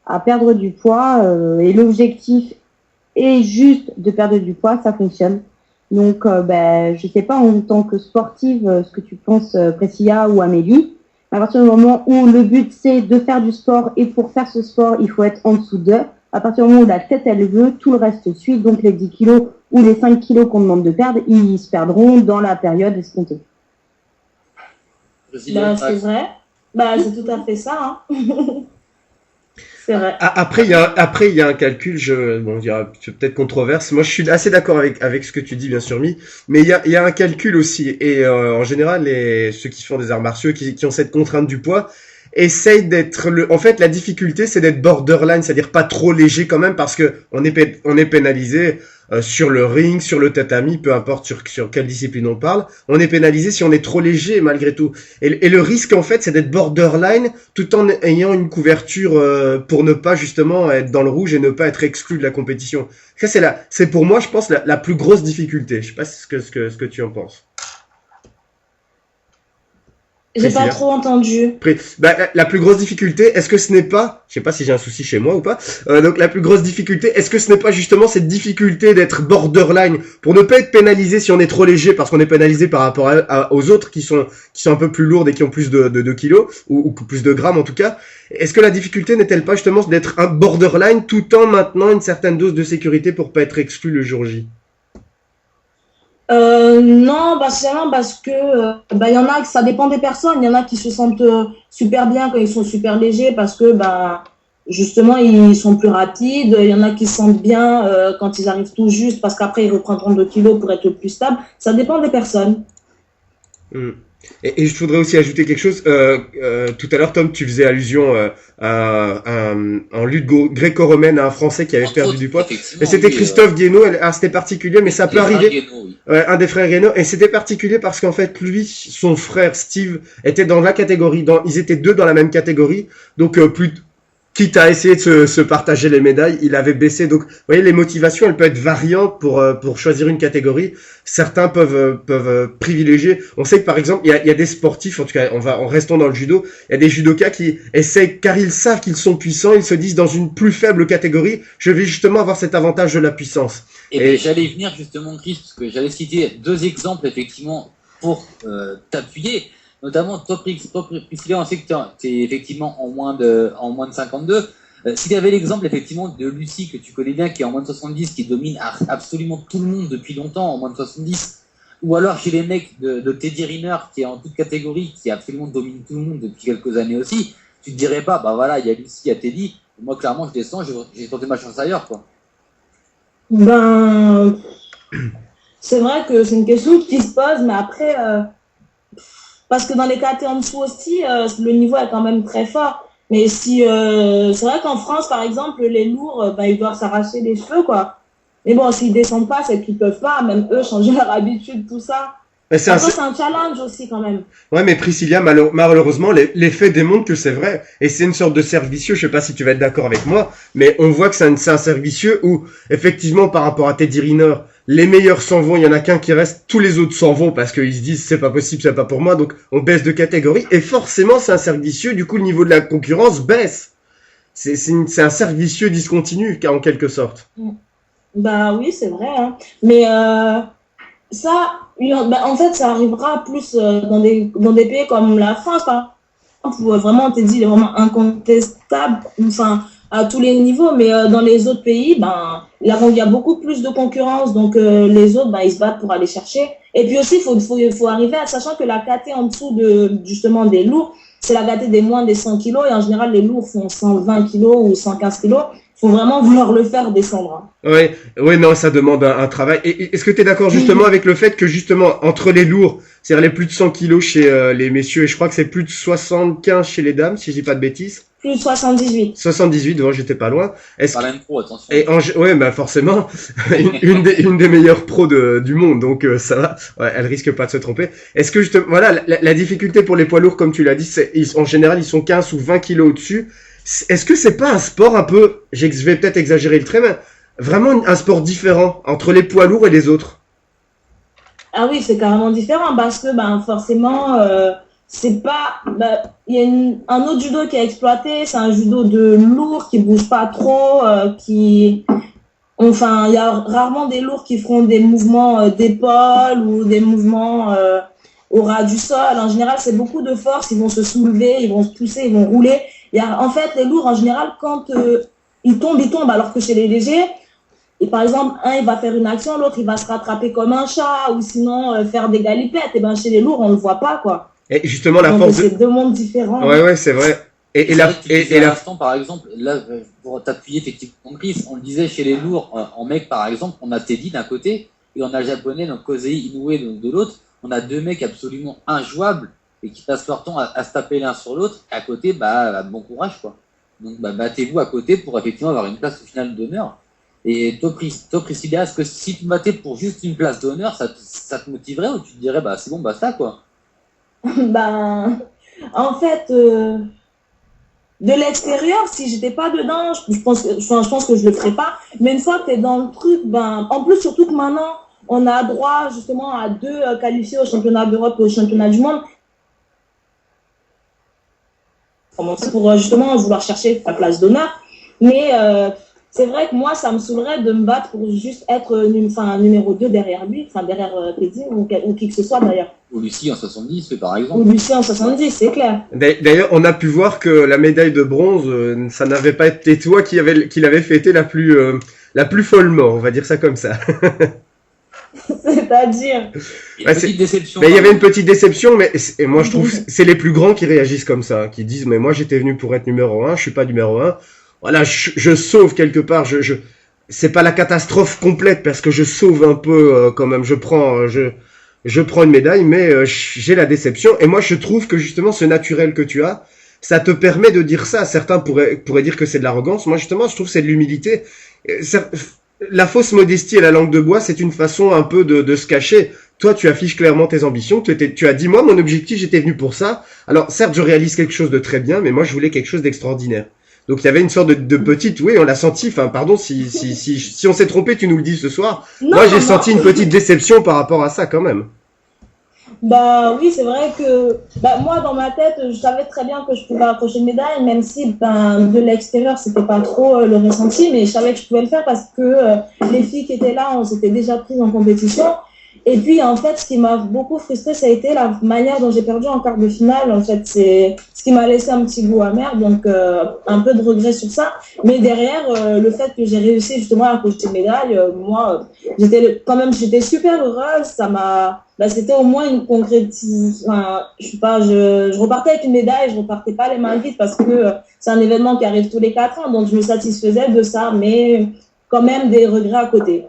à perdre du poids et l'objectif est juste de perdre du poids, ça fonctionne. Donc, je sais pas en tant que sportive ce que tu penses, Priscilla ou Amélie. À partir du moment où le but c'est de faire du sport et pour faire ce sport, il faut être en dessous d'eux. À partir du moment où la tête elle veut, tout le reste suit. Donc les 10 kilos ou les 5 kilos qu'on demande de perdre, ils se perdront dans la période escomptée. C'est vrai. C'est tout à fait ça. Hein. C'est vrai. Après, il y a un calcul, il y a peut-être controverse. Moi, je suis assez d'accord avec ce que tu dis, bien sûr, mais il y a un calcul aussi. Et en général, ceux qui font des arts martiaux, qui ont cette contrainte du poids, essayent d'être en fait, la difficulté, c'est d'être borderline, c'est-à-dire pas trop léger quand même, parce que on est pénalisé sur le ring, sur le tatami, peu importe sur quelle discipline on parle, on est pénalisé si on est trop léger malgré tout. Et le risque en fait, c'est d'être borderline tout en ayant une couverture pour ne pas justement être dans le rouge et ne pas être exclu de la compétition. Ça c'est pour moi, je pense, la plus grosse difficulté. Je sais pas ce que tu en penses. J'ai pas trop entendu. La plus grosse difficulté, est-ce que ce n'est pas, je sais pas si j'ai un souci chez moi ou pas, donc la plus grosse difficulté, est-ce que ce n'est pas justement cette difficulté d'être borderline pour ne pas être pénalisé si on est trop léger parce qu'on est pénalisé par rapport aux autres qui sont un peu plus lourdes et qui ont plus de kilos ou plus de grammes en tout cas. Est-ce que la difficulté n'est-elle pas justement d'être un borderline tout en maintenant une certaine dose de sécurité pour pas être exclu le jour J? Non, spécialement parce que y en a, ça dépend des personnes. Il y en a qui se sentent super bien quand ils sont super légers parce que justement ils sont plus rapides. Il y en a qui se sentent bien quand ils arrivent tout juste parce qu'après ils reprendront 2 kilos pour être plus stable. Ça dépend des personnes. Et je voudrais aussi ajouter quelque chose. Tout à l'heure, Tom, tu faisais allusion en lutte gréco-romaine à un Français qui avait perdu du poids. Et c'était Christophe Guénaud. C'était particulier, mais ça peut arriver. Un des frères Guénaud. Et c'était particulier parce qu'en fait, lui, son frère Steve était dans la catégorie. Ils étaient deux dans la même catégorie. Donc, quitte à essayer de se partager les médailles, il avait baissé. Donc, vous voyez, les motivations, elles peuvent être variantes pour choisir une catégorie. Certains peuvent privilégier. On sait que, par exemple, il y a des sportifs, en tout cas, en restant dans le judo, il y a des judokas qui essayent, car ils savent qu'ils sont puissants, ils se disent dans une plus faible catégorie, je vais justement avoir cet avantage de la puissance. Et j'allais y venir justement, Chris, parce que j'allais citer 2 exemples, effectivement, pour t'appuyer. Notamment, toi, Priscilla, on sait que tu es effectivement en moins de 52. S'il y avait l'exemple, effectivement, de Lucie, que tu connais bien, qui est en moins de 70, qui domine absolument tout le monde depuis longtemps, en moins de 70, ou alors chez les mecs de Teddy Riner, qui est en toute catégorie, qui absolument domine tout le monde depuis quelques années aussi, tu te dirais pas, voilà, il y a Lucie, il y a Teddy, moi, clairement, je descends, j'ai tenté ma chance ailleurs, quoi. C'est vrai que c'est une question qui se pose, mais après... parce que dans les KT en dessous aussi, le niveau est quand même très fort. Mais si c'est vrai qu'en France, par exemple, les lourds, ils doivent s'arracher les cheveux, quoi. Mais bon, s'ils descendent pas, c'est qu'ils peuvent pas, même eux, changer leur habitude, tout ça. C'est un challenge aussi, quand même. Ouais, mais Priscilla, malheureusement, les faits démontrent que c'est vrai. Et c'est une sorte de cercle vicieux. Je sais pas si tu vas être d'accord avec moi, mais on voit que c'est un cercle vicieux où, effectivement, par rapport à Teddy Riner, les meilleurs s'en vont, il y en a qu'un qui reste, tous les autres s'en vont parce qu'ils se disent c'est pas possible, c'est pas pour moi, donc on baisse de catégorie et forcément c'est un cercle vicieux, du coup le niveau de la concurrence baisse. C'est un cercle vicieux discontinu en quelque sorte. Bah oui, c'est vrai, hein. Mais ça, en fait, ça arrivera plus dans des pays comme la France, par exemple, où vraiment, t'es dit, il est vraiment incontestable, enfin, à tous les niveaux, mais dans les autres pays, ben, il y a beaucoup plus de concurrence, donc les autres, ben, ils se battent pour aller chercher. Et puis aussi, il faut arriver à, sachant que la caté en dessous justement, des lourds, c'est la caté des moins des 100 kilos, et en général, les lourds font 120 kilos ou 115 kilos. Il faut vraiment vouloir le faire descendre. Ouais, non, ça demande un travail. Et est-ce que tu es d'accord justement avec le fait que justement, entre les lourds, c'est-à-dire les plus de 100 kilos chez les messieurs, et je crois que c'est plus de 75 chez les dames, si je dis pas de bêtises. Plus de 78. 78, bon, j'étais pas loin. Pas même pro, attention. Ouais, bah forcément, une des meilleures pros du monde, donc ça va. Ouais, elle risque pas de se tromper. Est-ce que justement, voilà, la difficulté pour les poids lourds, comme tu l'as dit, c'est en général ils sont 15 ou 20 kilos au-dessus. Est-ce que c'est pas un sport un peu, je vais peut-être exagérer le trait, mais vraiment un sport différent entre les poids lourds et les autres? Ah oui, c'est carrément différent parce que ben forcément, c'est pas. Il y a un autre judo qui a exploité, c'est un judo de lourd qui bouge pas trop, enfin, il y a rarement des lourds qui feront des mouvements d'épaule ou des mouvements au ras du sol. En général, c'est beaucoup de force, ils vont se soulever, ils vont se pousser, ils vont rouler. En fait, les lourds, en général, quand ils tombent, alors que chez les légers, et par exemple, un, il va faire une action, l'autre, il va se rattraper comme un chat, ou sinon faire des galipettes. Et ben chez les lourds, on le voit pas, quoi. Et justement, la donc, force c'est deux mondes différents. Ouais, c'est vrai. Et l'instant, par exemple, là, pour t'appuyer effectivement, Chris, on le disait chez les lourds, en mec, par exemple, on a Teddy d'un côté, et on a le japonais, donc Kosei Inoue de l'autre. On a deux mecs absolument injouables, et qui passent leur temps à se taper l'un sur l'autre. À côté, bon courage, quoi. Donc, battez-vous à côté pour effectivement avoir une place au final d'honneur. Et toi, Priscilla, est-ce que si tu battais pour juste une place d'honneur, ça te motiverait ou tu te dirais, c'est bon, basta, quoi? En fait, de l'extérieur, si j'étais pas dedans, je pense que je le ferais pas. Mais une fois que tu es dans le truc, en plus, surtout que maintenant, on a droit justement à 2 qualifiés au championnat d'Europe et au championnat du monde. Pour justement vouloir chercher la place d'honneur. Mais c'est vrai que moi, ça me saoulerait de me battre pour juste être numéro 2 derrière lui, derrière Teddy ou qui que ce soit d'ailleurs. Ou Lucie en 70, par exemple. Ou Lucie en 70, c'est clair. D'ailleurs, on a pu voir que la médaille de bronze, ça n'avait pas été toi qui l'avait fêté la plus follement, on va dire ça comme ça. C'est-à-dire. Il y a une petite déception. Mais il y avait une petite déception, et moi je trouve c'est les plus grands qui réagissent comme ça, qui disent mais moi j'étais venu pour être numéro 1, je suis pas numéro 1. Voilà, je sauve quelque part, c'est pas la catastrophe complète parce que je sauve un peu quand même, je prends une médaille, mais j'ai la déception. Et moi je trouve que justement ce naturel que tu as, ça te permet de dire ça. Certains pourraient dire que c'est de l'arrogance. Moi justement je trouve que c'est de l'humilité. La fausse modestie et la langue de bois, c'est une façon un peu de se cacher. Toi, tu affiches clairement tes ambitions. Tu as dit, moi, mon objectif, j'étais venu pour ça. Alors, certes, je réalise quelque chose de très bien, mais moi, je voulais quelque chose d'extraordinaire. Donc, il y avait une sorte de petite, oui, on l'a senti. Enfin, pardon, si on s'est trompé, tu nous le dis ce soir. Moi, j'ai senti une petite déception par rapport à ça, quand même. Oui, c'est vrai que moi, dans ma tête, je savais très bien que je pouvais accrocher une médaille, même si de l'extérieur, c'était pas trop le ressenti, mais je savais que je pouvais le faire parce que les filles qui étaient là, on s'était déjà prises en compétition. Et puis, en fait, ce qui m'a beaucoup frustrée, ça a été la manière dont j'ai perdu en quart de finale. En fait, c'est ce qui m'a laissé un petit goût amer, donc un peu de regret sur ça. Mais derrière, le fait que j'ai réussi justement à accrocher une médaille, moi, j'étais super heureuse. C'était au moins une concrétisation. Je sais pas, je repartais avec une médaille, je repartais pas les mains vides parce que c'est un événement qui arrive tous les 4 ans, donc je me satisfaisais de ça, mais quand même des regrets à côté.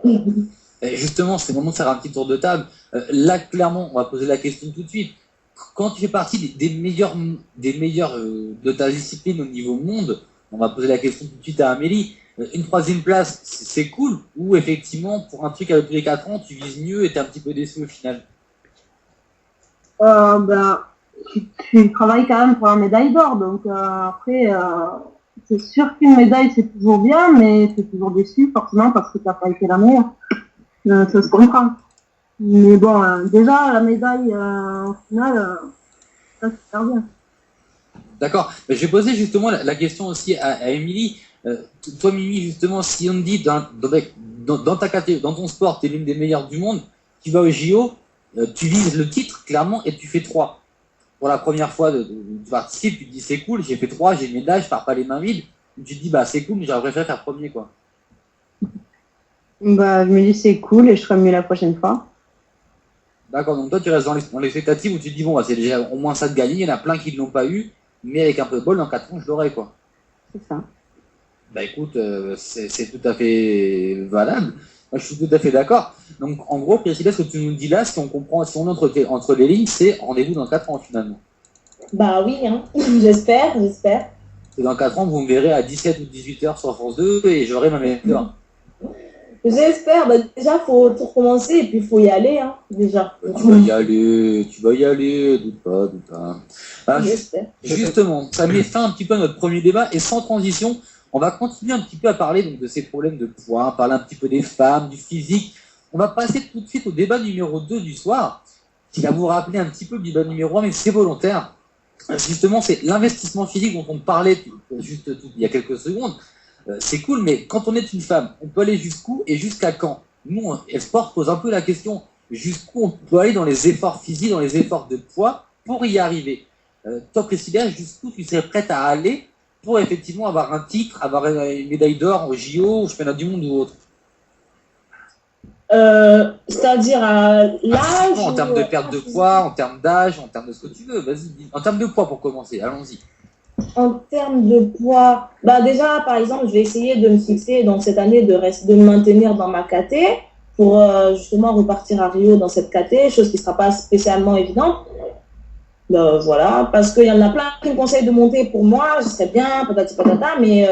Et justement, c'est le moment de faire un petit tour de table. Là, clairement, on va poser la question tout de suite. Quand tu fais partie des meilleurs de ta discipline au niveau monde, on va poser la question tout de suite à Amélie. Une 3e place, c'est cool, ou effectivement, pour un truc avec tous les 4 ans, tu vises mieux et t'es un petit peu déçu au final? Tu travailles quand même pour la médaille d'or, donc après, c'est sûr qu'une médaille c'est toujours bien, mais t'es toujours déçu forcément parce que t'as pas été la meilleure. Ça se comprend. Mais bon, déjà, la médaille, au final, ça, c'est super bien. D'accord. Mais je vais poser justement la question aussi à Émilie. Toi, Mimi, justement, si on te dit dans ta catégorie, dans ton sport, tu es l'une des meilleures du monde, tu vas au JO, tu vises le titre, clairement, et tu fais 3. Pour la première fois de participer, tu te dis c'est cool, j'ai fait 3, j'ai une médaille, je pars pas les mains vides. Tu te dis bah c'est cool, mais j'aurais préféré faire premier, quoi. Bah, je me dis c'est cool et je ferai mieux la prochaine fois. D'accord, donc toi tu restes dans l'expectative où tu te dis bon bah c'est déjà au moins ça de gagner, il y en a plein qui ne l'ont pas eu, mais avec un peu de bol, dans 4 ans je l'aurai, quoi. C'est ça. Bah écoute, c'est tout à fait valable. Moi je suis tout à fait d'accord. Donc en gros, Priscilla, ce que tu nous dis là, si on comprend, si on est entre les lignes, c'est rendez-vous dans 4 ans finalement. Bah oui, hein. J'espère. Et dans 4 ans, vous me verrez à 17 ou 18 heures sur France 2 et j'aurai ma médaille. J'espère. Bah, déjà, faut tout recommencer et puis il faut y aller, hein, déjà. Tu vas y aller, doute pas. Ah, J'espère. justement, ça met fin un petit peu à notre premier débat et sans transition, on va continuer un petit peu à parler donc, de ces problèmes de poids, parler un petit peu des femmes, du physique. On va passer tout de suite au débat numéro 2 du soir, qui va vous rappeler un petit peu le débat numéro 1, mais c'est volontaire. Justement, c'est l'investissement physique dont on parlait juste il y a quelques secondes. C'est cool, mais quand on est une femme, on peut aller jusqu'où et jusqu'à quand? Nous, Sport pose un peu la question, jusqu'où on peut aller dans les efforts physiques, dans les efforts de poids pour y arriver. Toi, Priscilla, jusqu'où tu serais prête à aller pour effectivement avoir un titre, avoir une médaille d'or au JO, au championnat du monde ou autre? C'est-à-dire à l'âge En termes de perte de poids, en termes d'âge, en termes de ce que tu veux, vas-y. En termes de poids pour commencer, allons-y. En termes de poids, bah déjà, par exemple, je vais essayer de me fixer donc cette année de me maintenir dans ma KT pour justement repartir à Rio dans cette KT, chose qui ne sera pas spécialement évidente. Voilà, parce qu'il y en a plein qui me conseillent de monter pour moi, je serais bien, patati patata, mais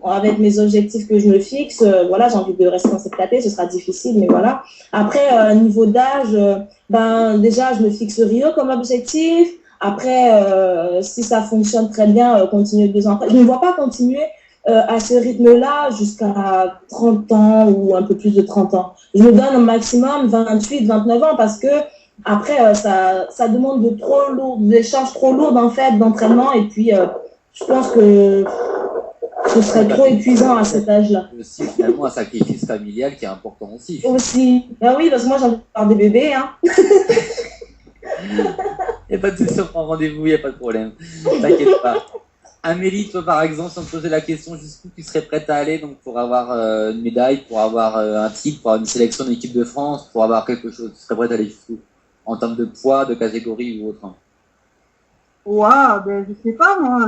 avec mes objectifs que je me fixe, voilà, j'ai envie de rester dans cette KT, ce sera difficile, mais voilà. Après, niveau d'âge, ben déjà, je me fixe Rio comme objectif. Après, si ça fonctionne très bien, continuer 2 ans après. Je ne vois pas continuer à ce rythme-là jusqu'à 30 ans ou un peu plus de 30 ans. Je me donne au maximum 28, 29 ans parce que après, ça demande des charges trop lourdes en fait d'entraînement et puis je pense que ce serait trop épuisant à cet âge-là. Aussi finalement un sacrifice familial qui est important aussi. Aussi, ben oui, parce que moi j'ai envie de faire des bébés, hein. Il n'y a pas de souci, on prend rendez-vous, il n'y a pas de problème. T'inquiète pas. Amélie, toi par exemple, si on te posait la question jusqu'où tu serais prête à aller donc pour avoir une médaille, pour avoir un titre, pour avoir une sélection d'équipe de France, pour avoir quelque chose, tu serais prête à aller jusqu'où? En termes de poids, de catégorie ou autre? Ouah, ben je sais pas moi,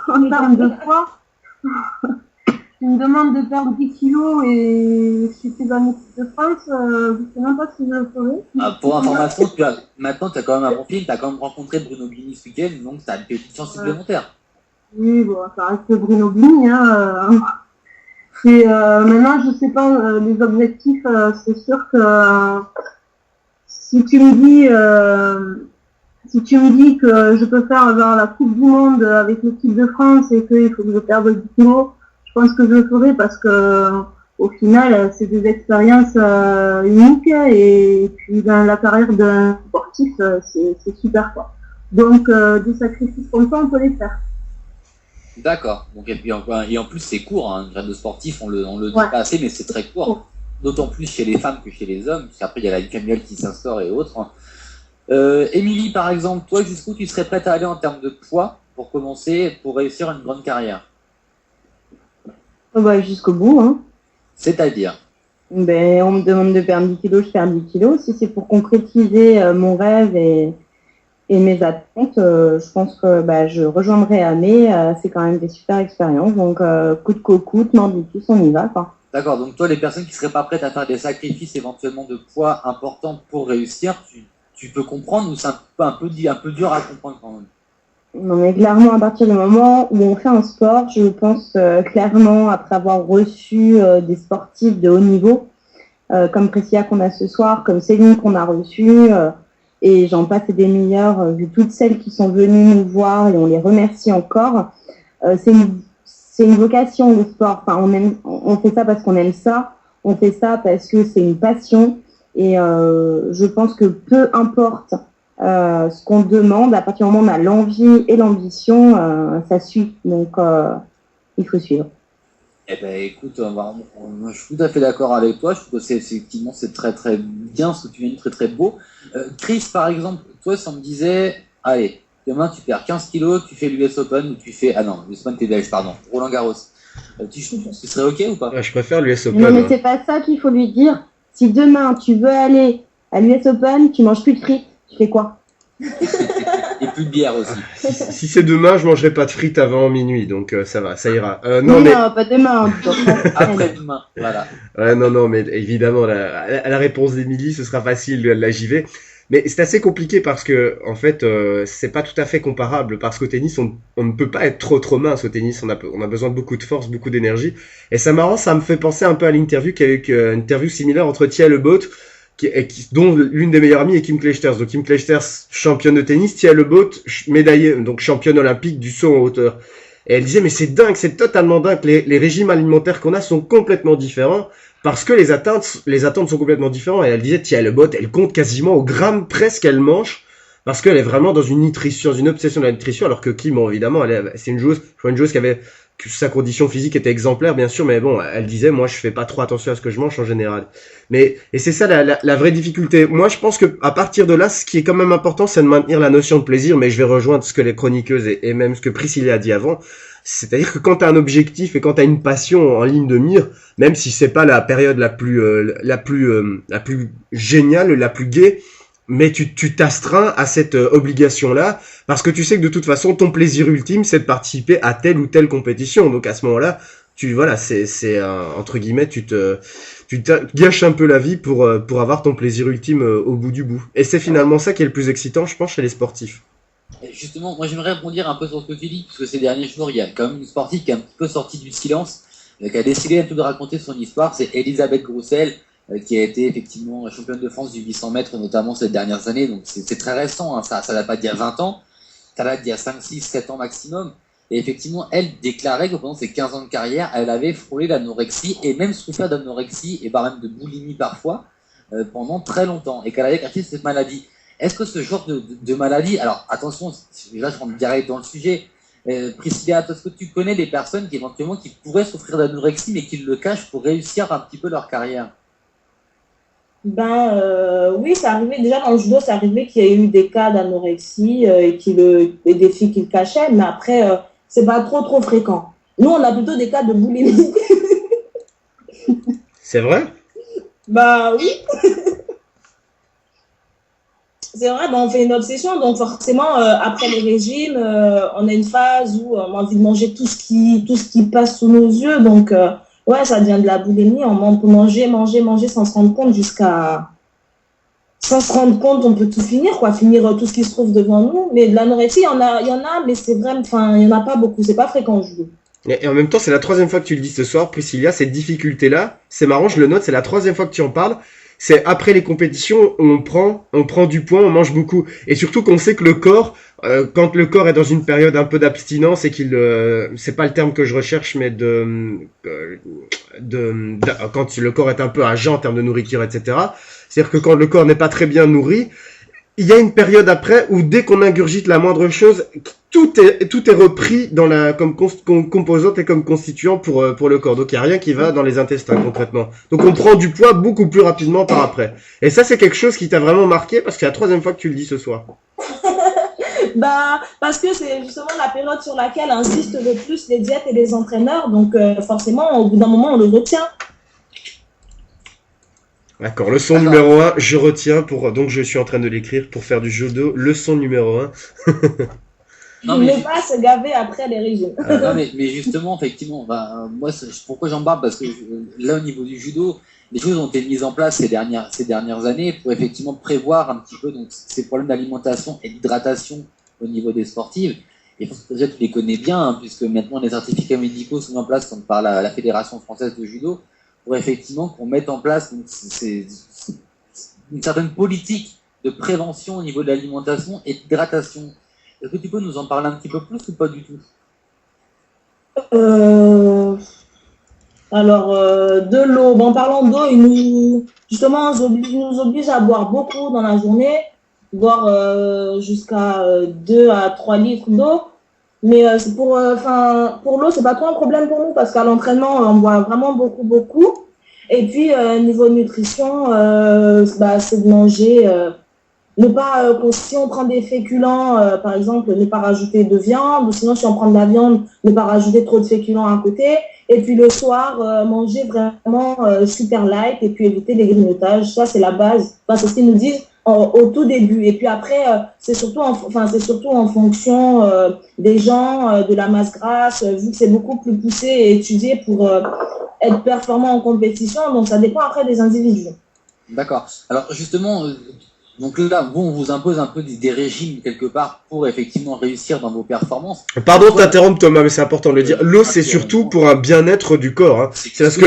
en termes de poids, tu me demandes de perdre 10 kilos et si tu es dans l'équipe de France, je sais même pas si je le ferai. Pour information, maintenant tu as quand même un profil, tu as quand même rencontré Bruno Bini ce week-end, donc tu as une petite chance supplémentaire. Oui, bon, ça reste Bruno Bini, hein. Et maintenant, je sais pas, les objectifs, c'est sûr que si tu me dis que je peux faire genre la Coupe du Monde avec l'équipe de France et qu'il faut que je perde 10 kilos, je pense que je le ferai parce que au final, c'est des expériences uniques et puis dans la carrière d'un sportif, c'est super quoi. Donc des sacrifices comme ça, on peut les faire. D'accord. Donc, et en plus, c'est court, hein. Une grade de sportif, on le dit Ouais. pas assez, mais c'est très court. D'autant plus chez les femmes que chez les hommes, puisqu'après, il y a la ligue familiale qui s'instaure et autres. Émilie, par exemple, toi, jusqu'où tu serais prête à aller en termes de poids pour commencer, pour réussir une grande carrière? Bah, jusqu'au bout, hein. C'est-à-dire? Ben, on me demande de perdre 10 kilos, je perds 10 kilos. Si c'est pour concrétiser mon rêve et mes attentes, je pense que bah, je rejoindrai Amé. C'est quand même des super expériences. Donc, coûte que coûte, tous, on y va, quoi. D'accord, donc toi, les personnes qui seraient pas prêtes à faire des sacrifices éventuellement de poids importants pour réussir, tu peux comprendre ou c'est un peu dur à comprendre quand même? Non, mais clairement, à partir du moment où on fait un sport, je pense clairement, après avoir reçu des sportifs de haut niveau, comme Priscilla qu'on a ce soir, comme Céline qu'on a reçue, et j'en passe et des meilleures, vu toutes celles qui sont venues nous voir et on les remercie encore. C'est une vocation, le sport. Enfin, on fait ça parce qu'on aime ça. On fait ça parce que c'est une passion. Et je pense que peu importe ce qu'on demande, à partir du moment où on a l'envie et l'ambition, ça suit. Donc, il faut suivre. Eh ben, écoute, moi, je suis tout à fait d'accord avec toi. Je trouve que effectivement, c'est très très bien ce que tu viens de dire, très très beau. Chris, par exemple, toi, si on me disait, allez, demain tu perds 15 kilos, tu fais l'US Open ou tu fais, ah non, l'US Open t'es belge, pardon, Roland Garros. Tu serais ok ou pas? Ouais, je préfère l'US Open. Non, mais c'est pas ça qu'il faut lui dire. Si demain tu veux aller à l'US Open, tu manges plus de frites, tu fais quoi? Et plus de bière aussi. Si c'est demain, je mangerai pas de frites avant minuit, donc ça va, ça ira. Non, pas demain. Après-demain, voilà. Non, mais évidemment, la réponse d'Émilie, ce sera facile, la JV. Mais c'est assez compliqué parce que, en fait, c'est pas tout à fait comparable. Parce qu'au tennis, on ne peut pas être trop mince au tennis. On a besoin de beaucoup de force, beaucoup d'énergie. Et c'est marrant, ça me fait penser un peu à l'interview qu'il y a eu, une interview similaire entre Tia Lebout, dont l'une des meilleures amies est Kim Clijsters. Donc Kim Clijsters, championne de tennis, Tia Lebout, médaillée, donc championne olympique du saut en hauteur. Et elle disait, mais c'est dingue, c'est totalement dingue. Les régimes alimentaires qu'on a sont complètement différents. Parce que les attentes sont complètement différentes. Et elle disait, Tia Lebout, elle compte quasiment au gramme presque qu'elle mange. Parce qu'elle est vraiment dans une nutrition, dans une obsession de la nutrition. Alors que Kim, bon, évidemment, c'est une joueuse qui avait, que sa condition physique était exemplaire, bien sûr. Mais bon, elle disait, moi, je fais pas trop attention à ce que je mange en général. Et c'est ça la vraie difficulté. Moi, je pense que à partir de là, ce qui est quand même important, c'est de maintenir la notion de plaisir. Mais je vais rejoindre ce que les chroniqueuses et même ce que Priscilla a dit avant. C'est-à-dire que quand t'as un objectif et quand t'as une passion en ligne de mire, même si c'est pas la période la plus géniale, la plus gaie, mais tu t'astreins à cette obligation-là parce que tu sais que de toute façon ton plaisir ultime c'est de participer à telle ou telle compétition. Donc à ce moment-là, c'est entre guillemets, tu gâches un peu la vie pour avoir ton plaisir ultime au bout du bout. Et c'est finalement ça qui est le plus excitant, je pense, chez les sportifs. Justement, moi j'aimerais rebondir un peu sur ce que tu dis, parce que ces derniers jours, il y a quand même une sportive qui est un petit peu sortie du silence, qui a décidé un peu de raconter son histoire. C'est Elisabeth Groussel, qui a été effectivement championne de France du 800 mètres, notamment ces dernières années. Donc c'est très récent, hein. Ça date pas d'il y a 20 ans, ça date d'il y a 5, 6, 7 ans maximum. Et effectivement, elle déclarait que pendant ses 15 ans de carrière, elle avait frôlé l'anorexie, et même souffert d'anorexie, et même de boulimie parfois, pendant très longtemps, et qu'elle avait écarté cette maladie. Est-ce que ce genre de maladie, alors attention, là je rentre direct dans le sujet, Priscilla, est-ce que tu connais des personnes qui éventuellement qui pourraient souffrir d'anorexie mais qui le cachent pour réussir un petit peu leur carrière? Oui, ça arrivait déjà dans le judo, ça arrivait qu'il y ait eu des cas d'anorexie et des filles qui le cachaient, mais après, c'est pas trop fréquent. Nous, on a plutôt des cas de boulimie. C'est vrai? Oui. C'est vrai, on fait une obsession, donc forcément, après les régimes, on a une phase où on a envie de manger tout ce qui passe sous nos yeux. Donc, ouais, ça devient de la boulimie. On peut manger sans se rendre compte sans se rendre compte, on peut tout finir, finir tout ce qui se trouve devant nous. Mais de l'anorexie, il y en a, mais c'est vrai, il y en a pas beaucoup. C'est pas fréquent au judo. Et en même temps, c'est la 3e fois que tu le dis ce soir, Priscilla, cette difficulté-là. C'est marrant, je le note, c'est la 3e fois que tu en parles. C'est après les compétitions, on prend du poids, on mange beaucoup. Et surtout qu'on sait que le corps, quand le corps est dans une période un peu d'abstinence et c'est pas le terme que je recherche, mais quand le corps est un peu à jeun en termes de nourriture, etc. C'est-à-dire que quand le corps n'est pas très bien nourri, il y a une période après où dès qu'on ingurgite la moindre chose, tout est repris comme composante et comme constituant pour le corps. Donc il y a rien qui va dans les intestins concrètement. Donc on prend du poids beaucoup plus rapidement par après. Et ça c'est quelque chose qui t'a vraiment marqué parce que c'est la 3e fois que tu le dis ce soir. Parce que c'est justement la période sur laquelle insistent le plus les diètes et les entraîneurs. Donc forcément, au bout d'un moment, on le retient. D'accord, leçon numéro 1, je retiens donc je suis en train de l'écrire pour faire du judo, leçon numéro 1. Ne pas se gaver après les régimes. Non, mais justement, effectivement, moi, pourquoi j'en parle? Parce que là, au niveau du judo, les choses ont été mises en place ces dernières années pour effectivement prévoir un petit peu donc, ces problèmes d'alimentation et d'hydratation au niveau des sportives. Et je pense que déjà tu les connais bien, hein, puisque maintenant les certificats médicaux sont mis en place par la Fédération française de judo, pour effectivement qu'on mette en place une certaine politique de prévention au niveau de l'alimentation et d'hydratation. Est-ce que tu peux nous en parler un petit peu plus ou pas du tout? Alors, de l'eau. Bon, en parlant d'eau, justement, ils nous obligent à boire beaucoup dans la journée, boire jusqu'à 2 à 3 litres d'eau. Mais c'est pour l'eau, c'est pas trop un problème pour nous parce qu'à l'entraînement, on boit vraiment beaucoup, beaucoup. Et puis, niveau nutrition, c'est de manger, ne pas, si on prend des féculents, par exemple, ne pas rajouter de viande, ou sinon, si on prend de la viande, ne pas rajouter trop de féculents à côté. Et puis, le soir, manger vraiment super light et puis éviter les grignotages. Ça, c'est la base. Enfin, c'est ce qu'ils nous disent au tout début. Et puis après, c'est surtout en fonction des gens, de la masse grasse, vu que c'est beaucoup plus poussé et étudié pour être performant en compétition. Donc, ça dépend après des individus. D'accord. Alors justement, donc là, vous, on vous impose un peu des régimes quelque part pour effectivement réussir dans vos performances. Pardon de t'interrompre Thomas, mais c'est important de le dire. L'eau, c'est surtout pour un bien-être du corps. Hein. C'est parce que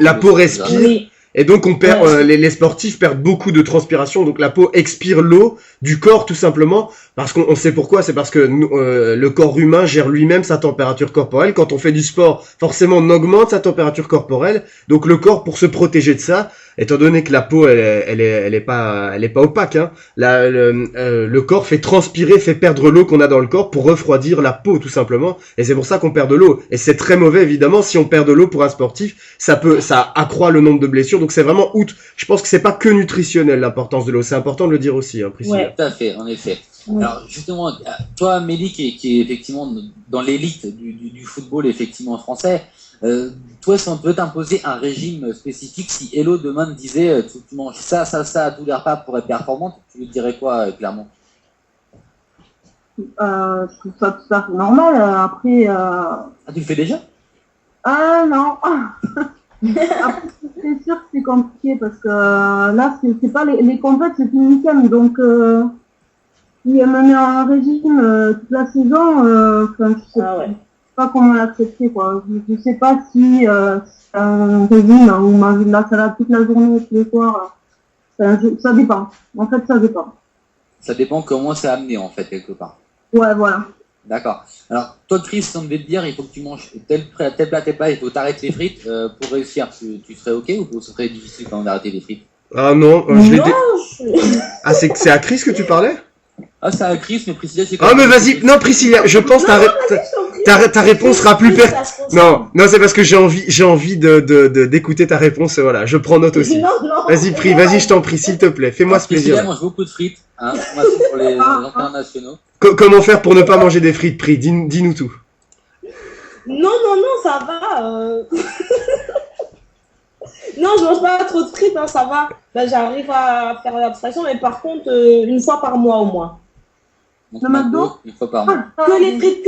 la peau respire. Oui. Et donc on perd, les sportifs perdent beaucoup de transpiration, donc la peau expire l'eau du corps tout simplement, parce qu'on sait pourquoi, c'est parce que le corps humain gère lui-même sa température corporelle. Quand on fait du sport, forcément on augmente sa température corporelle, donc le corps, pour se protéger de ça, étant donné que la peau elle est pas opaque, hein, le corps fait transpirer, fait perdre l'eau qu'on a dans le corps pour refroidir la peau tout simplement, et c'est pour ça qu'on perd de l'eau. Et c'est très mauvais évidemment si on perd de l'eau pour un sportif, ça accroît le nombre de blessures. Donc c'est vraiment je pense que c'est pas que nutritionnel l'importance de l'eau, c'est important de le dire aussi, hein, Priscilla. Ouais, tout à fait, en effet. Ouais. Alors justement, toi Amélie qui est effectivement dans l'élite du football effectivement français, toi si on peut t'imposer un régime spécifique, si Hello demain te disait tu manges ça à tous les repas pour être performante, tu lui dirais quoi clairement? Je trouve ça tout à fait normal. Après. Ah, tu le fais déjà? Ah non. Après, c'est sûr que c'est compliqué parce que là, c'est pas les compètes, c'est plus le week-end. Donc, si elle me met un régime toute la saison, je sais pas comment l'accepter, quoi. Je sais pas si un régime où manger de la salade toute la journée, tous les soirs, ça dépend. En fait, ça dépend. Ça dépend comment c'est amené, en fait, quelque part. Ouais, voilà. D'accord. Alors, toi, Chris, si on devait te dire, il faut que tu manges tel plat, il faut t'arrêter les frites pour réussir, tu serais OK ou ce serait difficile quand même d'arrêter les frites? Ah non, Ah, c'est à Chris que tu parlais? Ah, c'est à Chris, mais Priscilla, c'est quoi? Ah, mais vas-y, non, Priscilla, je pense ta réponse sera plus Non, c'est parce que j'ai envie d'écouter ta réponse, voilà, je prends note aussi. Vas-y, vas-y, je t'en prie, s'il te plaît, fais-moi ce plaisir. Priscilla mange beaucoup de frites, hein, pour les internationaux. Comment faire pour ne pas manger des frites, Pri? Dis-nous tout. Non, ça va. Non, je mange pas trop de frites, hein, ça va. Ben, j'arrive à faire l'abstraction, mais par contre, une fois par mois au moins. Le McDo, une fois par mois. Que les frites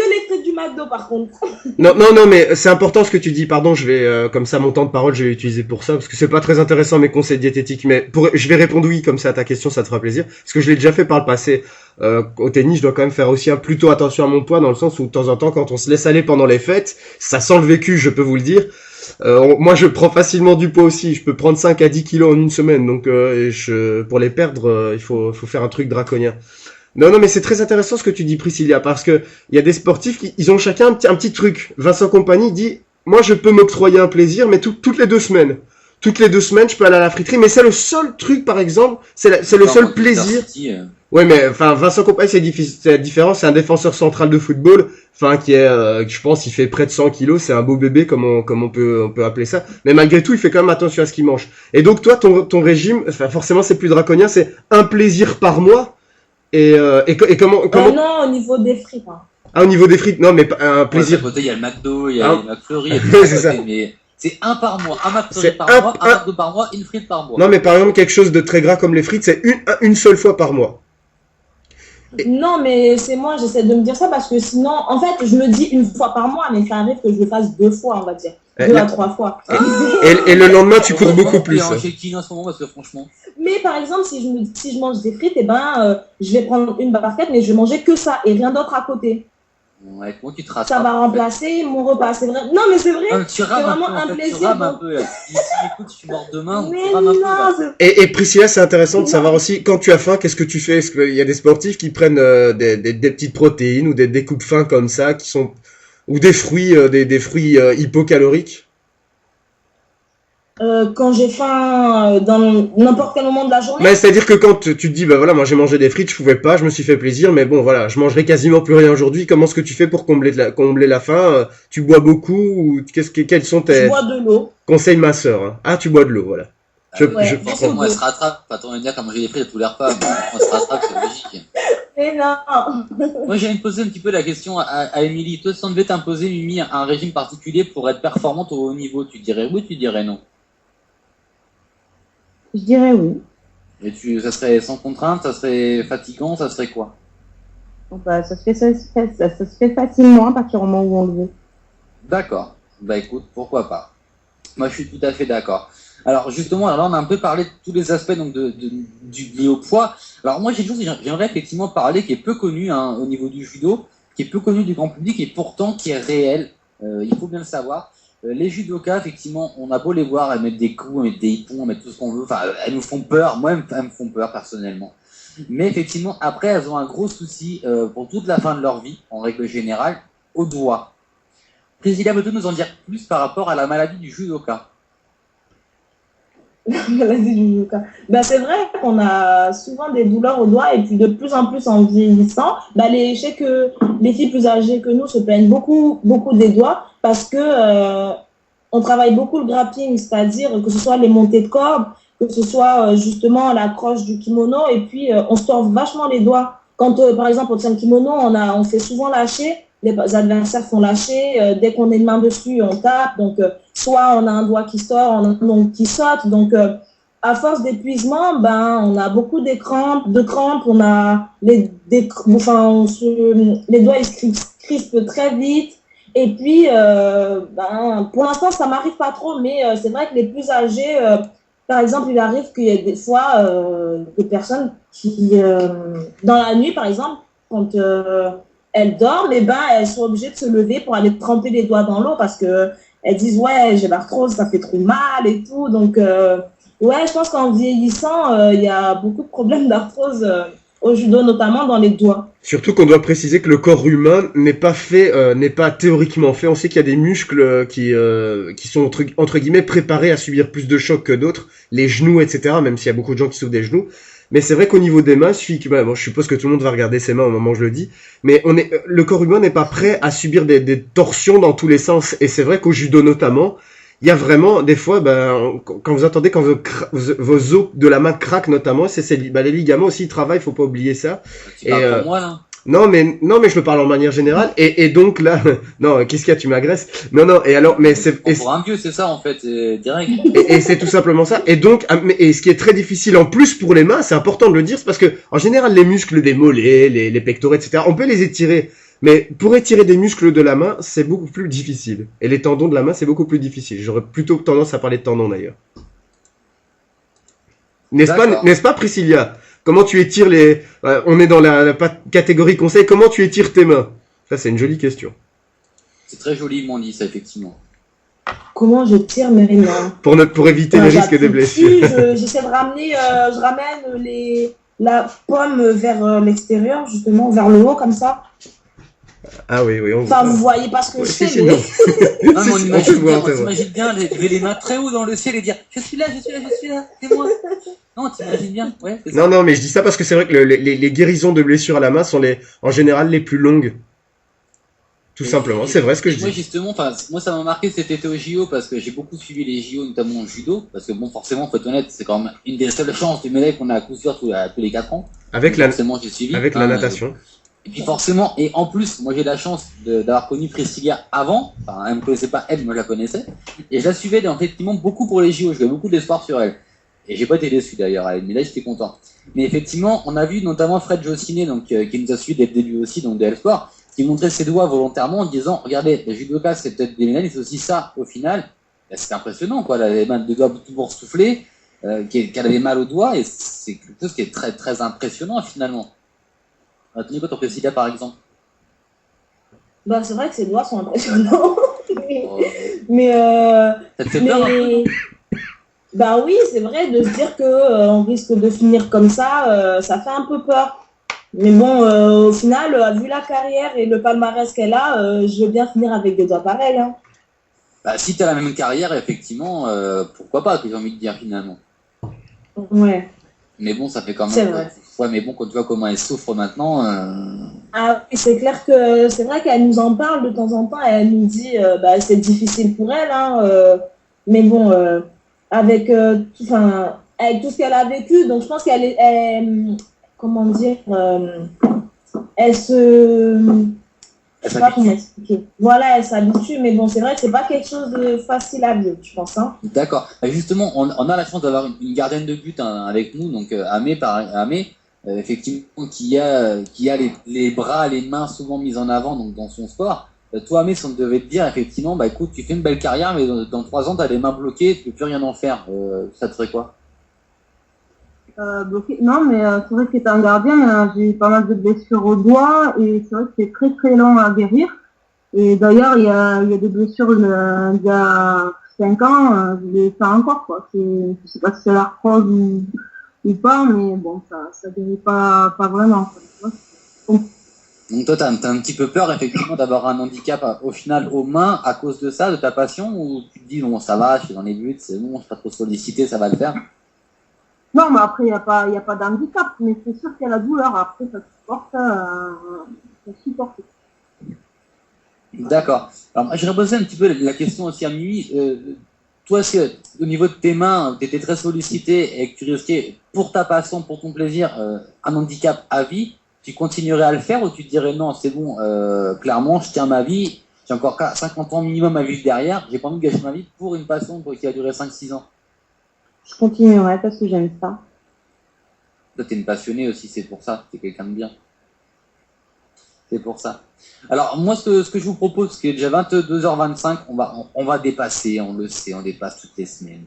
du McDo, par contre. Non, mais c'est important ce que tu dis. Pardon, je vais, comme ça, mon temps de parole, je vais l'utiliser pour ça, parce que c'est pas très intéressant mes conseils diététiques, mais je vais répondre oui, comme ça à ta question, ça te fera plaisir. Parce que je l'ai déjà fait par le passé. Au tennis, je dois quand même faire aussi plutôt attention à mon poids, dans le sens où de temps en temps, quand on se laisse aller pendant les fêtes, ça sent le vécu, je peux vous le dire. Moi, je prends facilement du poids aussi. Je peux prendre 5 à 10 kilos en une semaine. Donc, pour les perdre, il faut faire un truc draconien. Non, mais c'est très intéressant ce que tu dis, Priscilla, parce que il y a des sportifs ils ont chacun un petit truc. Vincent Kompany dit, moi, je peux m'octroyer un plaisir, mais toutes les 2 semaines. Toutes les 2 semaines, je peux aller à la friterie, mais c'est le seul truc, par exemple, c'est le seul plaisir. Ouais, mais enfin, Vincent Kompany, c'est différent. C'est un défenseur central de football, enfin, qui est, je pense, il fait près de 100 kilos. C'est un beau bébé, comme on peut appeler ça. Mais malgré tout, il fait quand même attention à ce qu'il mange. Et donc, toi, ton régime, enfin, forcément, c'est plus draconien. C'est un plaisir par mois. Et comment Non, au niveau des frites. Hein. Ah, au niveau des frites, non, mais un plaisir. Il y a le McDo, il y a le McFlurry, il y a tout ça. Mais c'est un par mois, un McFlurry par mois, un McDo par mois, une frite par mois. Non, mais par exemple, quelque chose de très gras comme les frites, c'est une seule fois par mois. Non, mais c'est moi, j'essaie de me dire ça parce que sinon, en fait, je me dis une fois par mois, mais ça arrive que je le fasse 2 fois, on va dire. 2 à 3 fois. Et le lendemain, tu cours beaucoup plus. Chez qui en ce moment, parce que franchement. Mais par exemple, si je mange des frites, je vais prendre une barquette, mais je vais manger que ça et rien d'autre à côté. Ouais, comment tu te rattrapes? Ça va remplacer mon repas, c'est vrai. Non, mais c'est vrai. C'est vraiment un plaisir. Tu rames un peu. Écoute, tu mords demain. Mais non. Et Priscilla, c'est intéressant de savoir aussi, quand tu as faim, qu'est-ce que tu fais? Est-ce qu'il y a des sportifs qui prennent des petites protéines ou des découpes faim comme ça, qui sont ou des fruits hypocaloriques? Quand j'ai faim dans n'importe quel moment de la journée. Mais c'est-à-dire que quand tu te dis, bah voilà, moi j'ai mangé des frites, je pouvais pas, je me suis fait plaisir, mais bon voilà, je mangerai quasiment plus rien aujourd'hui. Comment est-ce que tu fais pour combler la faim? Tu bois beaucoup ou quels sont Je tes bois de l'eau. conseils ma sœur, hein? Ah, tu bois de l'eau, voilà. Ouais, Je beaucoup Forcément, elle d'eau. se rattrape. Pas ton dire qu'à manger des frites à tous les repas. Mais elle se rattrape, c'est logique. Et non. Moi, j'allais me poser un petit peu la question à Émilie. Toi, si on devait t'imposer, Mimi, un régime particulier pour être performante au haut niveau, tu dirais oui, tu dirais non? Je dirais oui. Et ça serait sans contrainte, ça serait fatigant, ça serait quoi? Donc, bah, ça se fait facilement à partir du moment où on le veut. D'accord. Bah écoute, pourquoi pas. Moi, je suis tout à fait d'accord. Alors justement, alors là, on a un peu parlé de tous les aspects donc liés au poids. Alors moi, j'ai une chose que j'aimerais effectivement parler qui est peu connue hein, au niveau du judo, qui est peu connue du grand public et pourtant qui est réelle. Il faut bien le savoir. Les judokas, effectivement, on a beau les voir, elles mettent des coups, elles mettent des hippons, elles mettent tout ce qu'on veut. Enfin, elles nous font peur. Moi, elles me font peur personnellement. Mais effectivement, après, elles ont un gros souci pour toute la fin de leur vie, en règle générale, au doigt. Priscilla, peux-tu nous en dire plus par rapport à la maladie du judoka? Maladie du judoka. Ben, c'est vrai qu'on a souvent des douleurs au doigt et puis de plus en plus en vieillissant, ben, je sais que les filles plus âgées que nous se plaignent beaucoup, beaucoup des doigts parce que on travaille beaucoup le grappling, c'est-à-dire que ce soit les montées de corde, que ce soit justement l'accroche du kimono et puis on se tord vachement les doigts. Quand par exemple on tient le kimono, on fait souvent lâcher, les adversaires font lâcher, dès qu'on est une main dessus, on tape, donc soit on a un doigt qui sort, on a un ongle qui saute, donc à force d'épuisement, ben on a beaucoup de crampes, on a les doigts ils se crispent très vite. Et puis, ben, pour l'instant, ça m'arrive pas trop, mais c'est vrai que les plus âgés, par exemple, il arrive qu'il y ait des fois des personnes qui, dans la nuit, par exemple, quand elles dorment, eh ben, elles sont obligées de se lever pour aller tremper les doigts dans l'eau parce que elles disent, ouais, j'ai l'arthrose, ça fait trop mal et tout. Donc, ouais, je pense qu'en vieillissant, il y a beaucoup de problèmes d'arthrose au judo, notamment dans les doigts. Surtout qu'on doit préciser que le corps humain n'est pas fait, n'est pas théoriquement fait. On sait qu'il y a des muscles qui sont entre guillemets préparés à subir plus de chocs que d'autres, les genoux, etc. Même s'il y a beaucoup de gens qui souffrent des genoux. Mais c'est vrai qu'au niveau des mains, bon, je suppose que tout le monde va regarder ses mains au moment où je le dis, mais le corps humain n'est pas prêt à subir des torsions dans tous les sens. Et c'est vrai qu'au judo notamment, il y a vraiment des fois, ben, quand vous entendez quand vos os de la main craquent notamment, les ligaments aussi ils travaillent, faut pas oublier ça. Tu parles pour moi là? Non mais je le parle en manière générale et donc là non qu'est-ce qu'il y a, tu m'agresses, non et alors mais c'est pour un vieux, c'est ça en fait, direct. et c'est tout simplement ça. Et donc et ce qui est très difficile en plus pour les mains, c'est important de le dire, c'est parce que en général les muscles des mollets, les pectoraux, etc. on peut les étirer, mais pour étirer des muscles de la main c'est beaucoup plus difficile. Et les tendons de la main c'est beaucoup plus difficile. J'aurais plutôt tendance à parler de tendons d'ailleurs. N'est-ce pas Priscilla? Comment tu étires on est dans la catégorie conseil. Comment tu étires tes mains? Ça, c'est une jolie question. C'est très joliment dit, ça, effectivement. Comment je tire mes mains? Pour éviter les risques de blessures. J'essaie de ramener, je ramène la pomme vers l'extérieur, justement, vers le haut, comme ça. Ah oui, Enfin, vous voyez pas ce que je fais, mais... Non, mais on imagine bien lever les mains très haut dans le ciel et dire « Je suis là, c'est moi !» Non, t'imagines bien, ouais, c'est ça. Non, mais je dis ça parce que c'est vrai que les guérisons de blessures à la main sont en général les plus longues. Tout simplement, c'est vrai ce que je dis. Moi, justement, moi, ça m'a marqué cet été au JO parce que j'ai beaucoup suivi les JO, notamment en judo, parce que bon, forcément, faut être honnête, c'est quand même une des seules chances du médaille qu'on a à coup sûr tous les 4 ans. Avec la natation. Et puis forcément, et en plus, moi j'ai la chance d'avoir connu Priscilla avant, enfin elle me connaissait pas elle, moi je la connaissais, et je la suivais effectivement beaucoup pour les JO, je j'avais beaucoup d'espoir sur elle. Et j'ai pas été déçu d'ailleurs, mais là j'étais content. Mais effectivement, on a vu notamment Fred Jossinet, donc qui nous a suivi dès le début aussi, donc de L-Sport, qui montrait ses doigts volontairement en disant, regardez, les judokas c'est peut-être des médailles, mais c'est aussi ça au final. C'est impressionnant quoi, elle avait les mains de doigts tout boursouflés, qu'elle avait mal aux doigts, et c'est quelque chose qui est très très impressionnant finalement. Tenez quoi ton Priscilla par exemple? Bah, c'est vrai que ses doigts sont impressionnants. mais ça te fait peur hein? Bah oui, c'est vrai de se dire que on risque de finir comme ça, ça fait un peu peur. Mais bon, au final, vu la carrière et le palmarès qu'elle a, je veux bien finir avec des doigts pareils. Hein. Bah, si tu as la même carrière, effectivement, pourquoi pas, que j'ai envie de dire finalement. Ouais. Mais bon, ça fait quand même. C'est vrai. Ouais, mais bon, quand tu vois comment elle souffre maintenant. Ah, oui, c'est clair que c'est vrai qu'elle nous en parle de temps en temps et elle nous dit bah, c'est difficile pour elle, hein, mais bon, avec, avec tout ce qu'elle a vécu, donc je pense comment dire, elle se. Je sais pas comment expliquer. Voilà, elle s'habitue, mais bon, c'est vrai que c'est pas quelque chose de facile à vivre, je pense. Hein. D'accord. Justement, on a la chance d'avoir une gardienne de but avec nous, donc Amé, effectivement, qui a les bras, les mains souvent mises en avant donc dans son sport. Toi, Amé, si on devait te dire, effectivement, bah écoute, tu fais une belle carrière, mais dans 3 ans, tu as les mains bloquées, tu peux plus rien en faire. Ça te ferait quoi? Bloqué. Non, mais c'est vrai que étant gardien, j'ai eu pas mal de blessures au doigt et c'est vrai que c'est très très long à guérir. Et d'ailleurs, il y a des blessures il y a 5 ans, je les fais encore, quoi. Je sais pas si c'est l'arthrose ou pas, mais bon, ça guérit pas vraiment, quoi. Donc toi, t'as un petit peu peur, effectivement, d'avoir un handicap au final aux mains à cause de ça, de ta passion, ou tu te dis, bon, ça va, je suis dans les buts, c'est bon, je suis pas trop sollicité, ça va le faire? Non, mais après, il y a pas d'handicap, mais c'est sûr qu'il y a la douleur. Après, ça supporte. D'accord. Alors, je reposais un petit peu la question aussi à Mimi. Toi, est-ce que, au niveau de tes mains, tu étais très sollicité et que tu risquais, pour ta passion, pour ton plaisir, un handicap à vie, tu continuerais à le faire ou tu te dirais non, c'est bon, clairement, je tiens ma vie, j'ai encore 50 ans minimum à vivre derrière, j'ai pas envie de gâcher ma vie pour une passion qui a duré 5-6 ans? Je continuerai parce que j'aime ça. Toi, t'es une passionnée aussi, c'est pour ça, t'es quelqu'un de bien. C'est pour ça. Alors, moi, ce que je vous propose, qui est déjà 22h25, on va dépasser, on le sait, on dépasse toutes les semaines.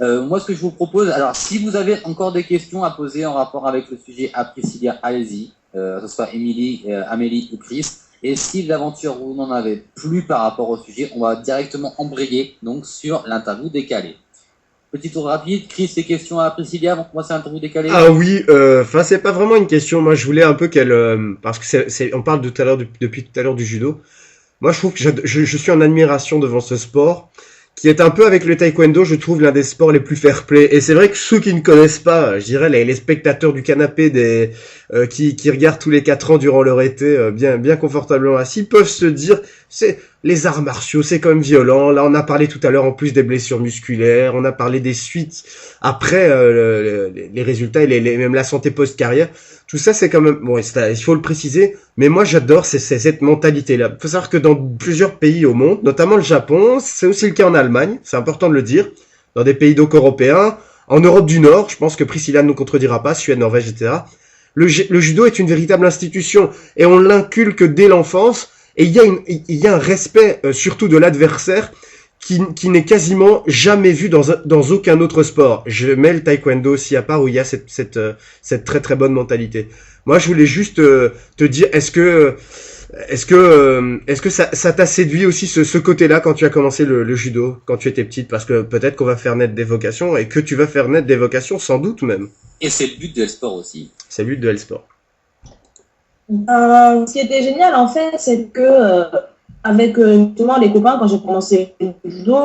Moi, ce que je vous propose, alors, si vous avez encore des questions à poser en rapport avec le sujet à Priscilla, allez-y, que ce soit Émilie, Amélie ou Chris. Et si l'aventure, vous n'en avez plus par rapport au sujet, on va directement embrayer, donc, sur l'interview décalée. Petit tour rapide, Chris, des questions à Priscilla avant qu'on commence l'interview décalée? Ah oui, c'est pas vraiment une question. Moi, je voulais un peu qu'elle, parce que on parle depuis tout à l'heure du judo. Moi, je trouve que je suis en admiration devant ce sport, qui est un peu avec le taekwondo, je trouve l'un des sports les plus fair-play. Et c'est vrai que ceux qui ne connaissent pas, je dirais les spectateurs du canapé qui regardent tous les 4 ans durant leur été, bien confortablement assis, peuvent se dire, c'est les arts martiaux, c'est quand même violent. Là, on a parlé tout à l'heure en plus des blessures musculaires, on a parlé des suites après les résultats et même la santé post-carrière. Tout ça, c'est quand même bon. Il faut le préciser, mais moi, j'adore cette mentalité-là. Il faut savoir que dans plusieurs pays au monde, notamment le Japon, c'est aussi le cas en Allemagne. C'est important de le dire. Dans des pays donc européens, en Europe du Nord, je pense que Priscilla ne nous contredira pas, Suède, Norvège, etc. Le judo est une véritable institution et on l'inculque dès l'enfance. Et il y a un respect surtout de l'adversaire qui n'est quasiment jamais vu dans aucun autre sport. Je mets le taekwondo aussi à part où il y a cette très très bonne mentalité. Moi, je voulais juste te dire, est-ce que ça t'a séduit aussi ce côté-là quand tu as commencé le judo, quand tu étais petite? Parce que peut-être qu'on va faire naître des vocations et que tu vas faire naître des vocations sans doute même. Et c'est le but de L-Sport aussi. C'est le but de L-Sport. Ce qui était génial en fait, c'est que avec justement les copains quand j'ai commencé le judo,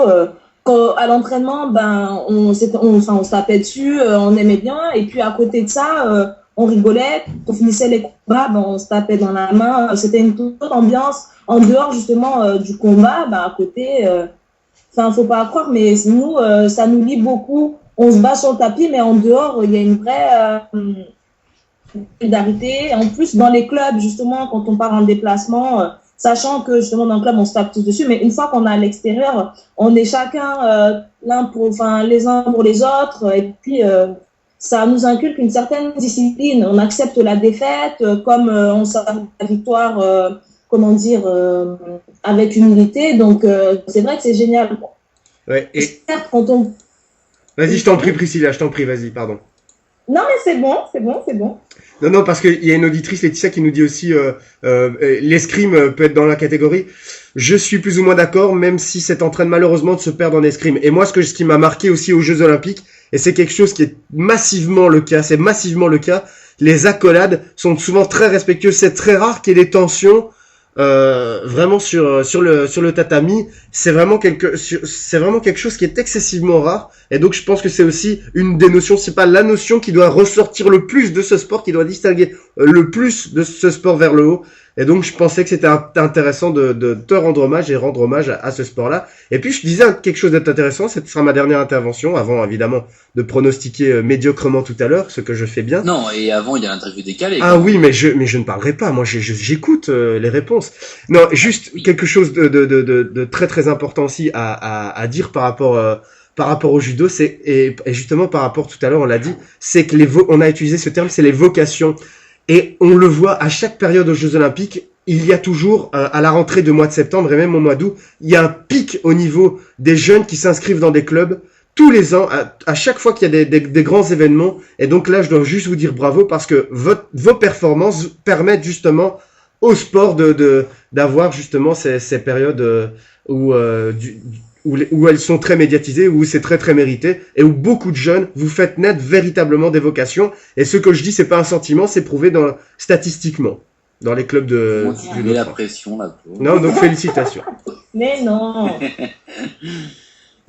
à l'entraînement, ben on se tapait dessus, on aimait bien, et puis à côté de ça, on rigolait. Quand on finissait les combats, ben, on se tapait dans la main. C'était une toute autre ambiance en dehors justement du combat. Ben à côté, faut pas croire, mais nous, ça nous lie beaucoup. On se bat sur le tapis, mais en dehors, il y a une vraie solidarité. En plus, dans les clubs, justement, quand on part en déplacement, sachant que justement dans le club, on se tape tous dessus, mais une fois qu'on est à l'extérieur, on est chacun les uns pour les autres, et puis ça nous inculque une certaine discipline. On accepte la défaite comme on savoure la victoire, avec humilité. Donc c'est vrai que c'est génial. Ouais, et... Certes, quand on... Vas-y, je t'en prie, Priscilla, je t'en prie, vas-y, pardon. Non, mais c'est bon. Non, parce qu'il y a une auditrice, Laetitia, qui nous dit aussi l'escrime peut être dans la catégorie. Je suis plus ou moins d'accord, même si c'est en train de malheureusement de se perdre en escrime. Et moi, ce qui m'a marqué aussi aux Jeux Olympiques, et c'est quelque chose qui est massivement le cas, les accolades sont souvent très respectueuses. C'est très rare qu'il y ait des tensions vraiment sur le tatami, c'est vraiment quelque chose qui est excessivement rare. Et donc je pense que c'est aussi une des notions, c'est pas la notion qui doit ressortir le plus de ce sport, qui doit distinguer le plus de ce sport vers le haut. Et donc je pensais que c'était intéressant de te rendre hommage et rendre hommage à ce sport-là. Et puis je disais quelque chose d'intéressant, ce sera ma dernière intervention, avant évidemment de pronostiquer médiocrement tout à l'heure, ce que je fais bien. Non, et avant il y a l'interview décalée. Ah oui, mais je ne parlerai pas, moi j'écoute les réponses. Non, juste quelque chose de très très important aussi à dire par rapport au judo, et justement par rapport tout à l'heure on l'a dit, c'est que on a utilisé ce terme, c'est les vocations. Et on le voit à chaque période aux Jeux Olympiques, il y a toujours, à la rentrée de mois de septembre et même au mois d'août, il y a un pic au niveau des jeunes qui s'inscrivent dans des clubs tous les ans, à chaque fois qu'il y a des grands événements. Et donc là, je dois juste vous dire bravo parce que vos performances permettent justement au sport d'avoir justement ces périodes où elles sont très médiatisées, où c'est très très mérité, et où beaucoup de jeunes vous faites naître véritablement des vocations. Et ce que je dis, c'est pas un sentiment, c'est prouvé statistiquement dans les clubs de. Tu mets la pression là. Non, donc félicitations. Mais non.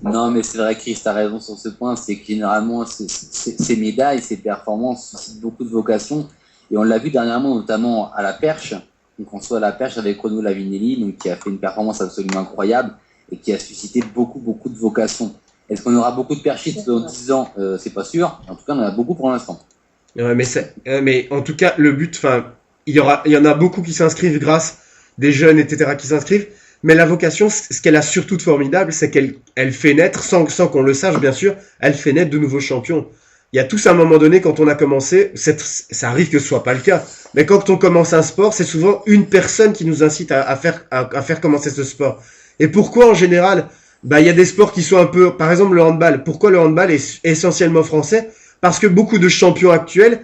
Non, mais c'est vrai, Chris, t'as raison sur ce point. C'est que généralement, ces médailles, ces performances suscitent beaucoup de vocations, et on l'a vu dernièrement, notamment à la perche. Donc on soit à la perche avec Renaud Lavinelli, donc qui a fait une performance absolument incroyable et qui a suscité beaucoup de vocations. Est-ce qu'on aura beaucoup de perchistes dans 10 ans? C'est pas sûr. En tout cas, on en a beaucoup pour l'instant. Mais en tout cas, le but, il y en a beaucoup qui s'inscrivent grâce des jeunes, etc., qui s'inscrivent. Mais la vocation, ce qu'elle a surtout de formidable, c'est qu'elle fait naître, sans qu'on le sache, bien sûr, elle fait naître de nouveaux champions. Il y a tous à un moment donné, quand on a commencé, ça arrive que ce soit pas le cas, mais quand on commence un sport, c'est souvent une personne qui nous incite à faire commencer ce sport. Et pourquoi en général, il y a des sports qui sont un peu, par exemple le handball. Pourquoi le handball est essentiellement français? Parce que beaucoup de champions actuels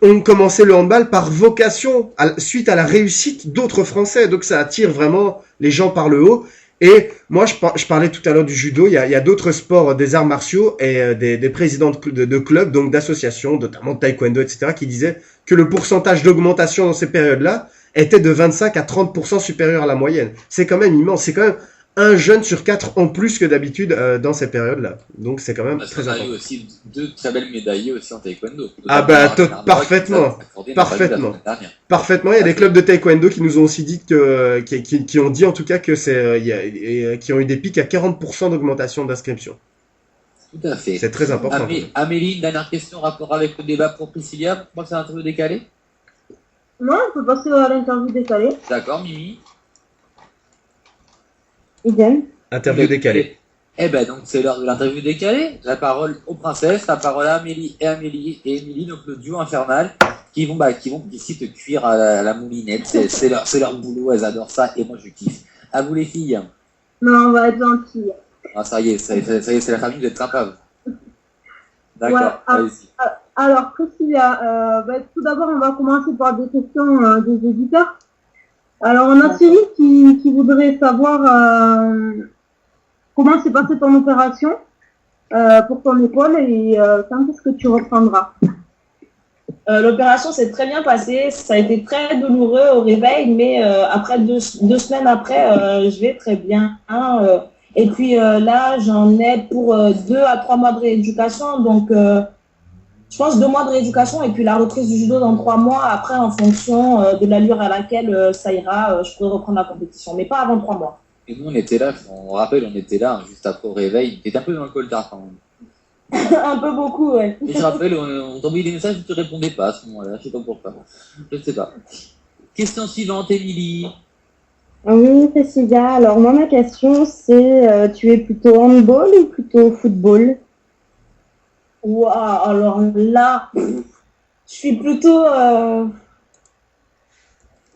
ont commencé le handball par vocation, suite à la réussite d'autres Français. Donc ça attire vraiment les gens par le haut. Et moi, je parlais tout à l'heure du judo. Il y a d'autres sports, des arts martiaux et des présidents de clubs, donc d'associations, notamment de taekwondo, etc., qui disaient que le pourcentage d'augmentation dans ces périodes-là était de 25 à 30% supérieur à la moyenne. C'est quand même immense. C'est quand même un jeune sur 4 en plus que d'habitude dans ces périodes-là. Donc c'est quand même très important. Il y a aussi 2 très belles médaillées aussi en taekwondo. Parfaitement. Parfaitement. Il y a des clubs de taekwondo qui nous ont aussi dit qui ont dit en tout cas que qui ont eu des pics à 40% d'augmentation d'inscription. Tout à fait. C'est très important. Amélie, une dernière question rapport avec le débat pour Priscilla. Pourquoi c'est un interview décalé? Non, on peut passer à l'interview décalée. D'accord, Mimi. Idem. Interview décalée. Donc c'est l'heure de l'interview décalée. La parole aux princesses, la parole à Amélie, donc le duo infernal, qui vont ici te cuire à la moulinette. C'est leur boulot, elles adorent ça, et moi je kiffe. À vous les filles. Non, on va être gentils. Ah, ça y est, c'est la famille, vous êtes sympa. D'accord, Ouais, allez-y. Alors, Priscilla, tout d'abord, on va commencer par des questions des éditeurs. Alors, on a Cyril qui voudrait savoir comment s'est passée ton opération pour ton épaule et quand est-ce que tu reprendras? L'opération s'est très bien passée. Ça a été très douloureux au réveil, mais après deux semaines après, je vais très bien. Et puis là, j'en ai pour 2 à 3 mois de rééducation. Donc, je pense 2 mois de rééducation et puis la reprise du judo dans 3 mois. Après, en fonction de l'allure à laquelle ça ira, je pourrai reprendre la compétition, mais pas avant 3 mois. Et nous, on était là, on rappelle, on était là juste après au réveil. T'étais un peu dans le coltard quand même. Un peu beaucoup, ouais. Et je rappelle, on t'envoyait des messages et tu répondais pas à ce moment-là. Je sais pas pourquoi. Je sais pas. Question suivante, Émilie. Oui, Priscilla. Alors, moi, ma question, c'est tu es plutôt handball ou plutôt football? Wow, alors là, je suis plutôt...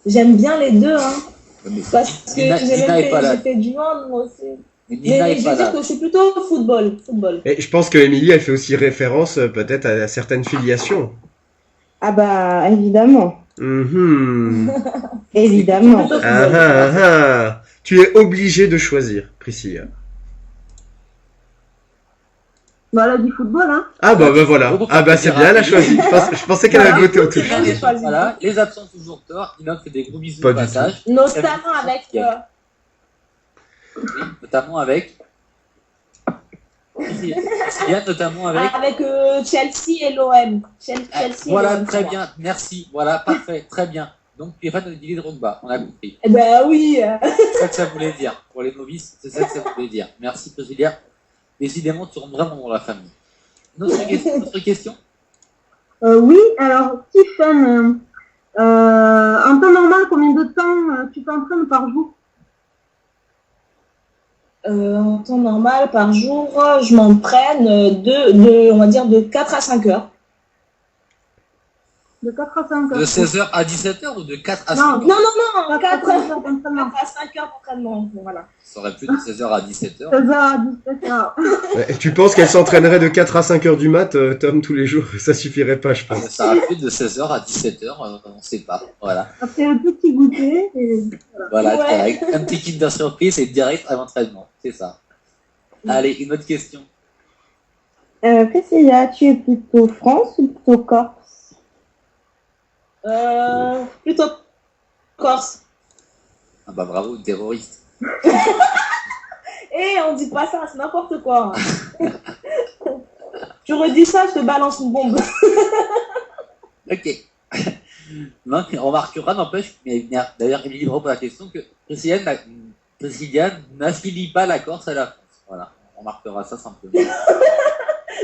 J'aime bien les deux, hein. Parce que j'ai fait du hand, moi aussi. Mais je veux dire que je suis plutôt football. Et je pense que Émilie, elle fait aussi référence peut-être à certaines filiations. Ah bah, évidemment. Évidemment. Tu es obligé de choisir, Priscilla. Voilà, du football, hein. Ah bah voilà. Ah bah c'est bien, elle a choisi. Je pensais qu'elle avait voté au tout. J'ai choisi. Voilà, les absents toujours tort. Il offre des gros bisous Pas au du passage. Notamment avec... Oui, notamment avec. Kylian, notamment avec. Chelsea et l'OM. Voilà, très bien, merci. Voilà, parfait, très bien. Donc, tu es fan de Didier Drogba, on a compris. Eh ben oui. C'est ça que ça voulait dire. Pour les novices, c'est ça que ça voulait dire. Merci, Priscilla. Décidément, tu rentres vraiment dans la famille. Notre question Oui, alors, Stephen, en temps normal, combien de temps tu t'entraînes par jour? En temps normal, par jour, je m'entraîne on va dire, de 4 à 5 heures. De 4 à 5 heures. De 16h à 17h ou de 4 à 5h Non, 4 heures d'entraînement. à 5 heures d'entraînement. Voilà. Ça aurait pu de 16h à 17h. 16h à 17h. Ouais, tu penses qu'elle s'entraînerait de 4 à 5 heures du mat, Tom, tous les jours? Ça suffirait pas, je pense. Ça aurait pu de 16h à 17h, on ne sait pas. Voilà. Après un petit goûter. Et... Voilà, Ouais. direct. Un petit kit de surprise et direct à l'entraînement. C'est ça. Allez, une autre question. Priscilla, tu es plutôt France ou plutôt Corse? Plutôt Corse. Ah bah bravo, terroriste. Eh, on dit pas ça, c'est n'importe quoi. Tu redis ça, je te balance une bombe. Ok. Non, on remarquera, n'empêche, mais d'ailleurs, Émilie me repose la question que Priscilla n'affilie pas la Corse à la France. Voilà, on remarquera ça simplement.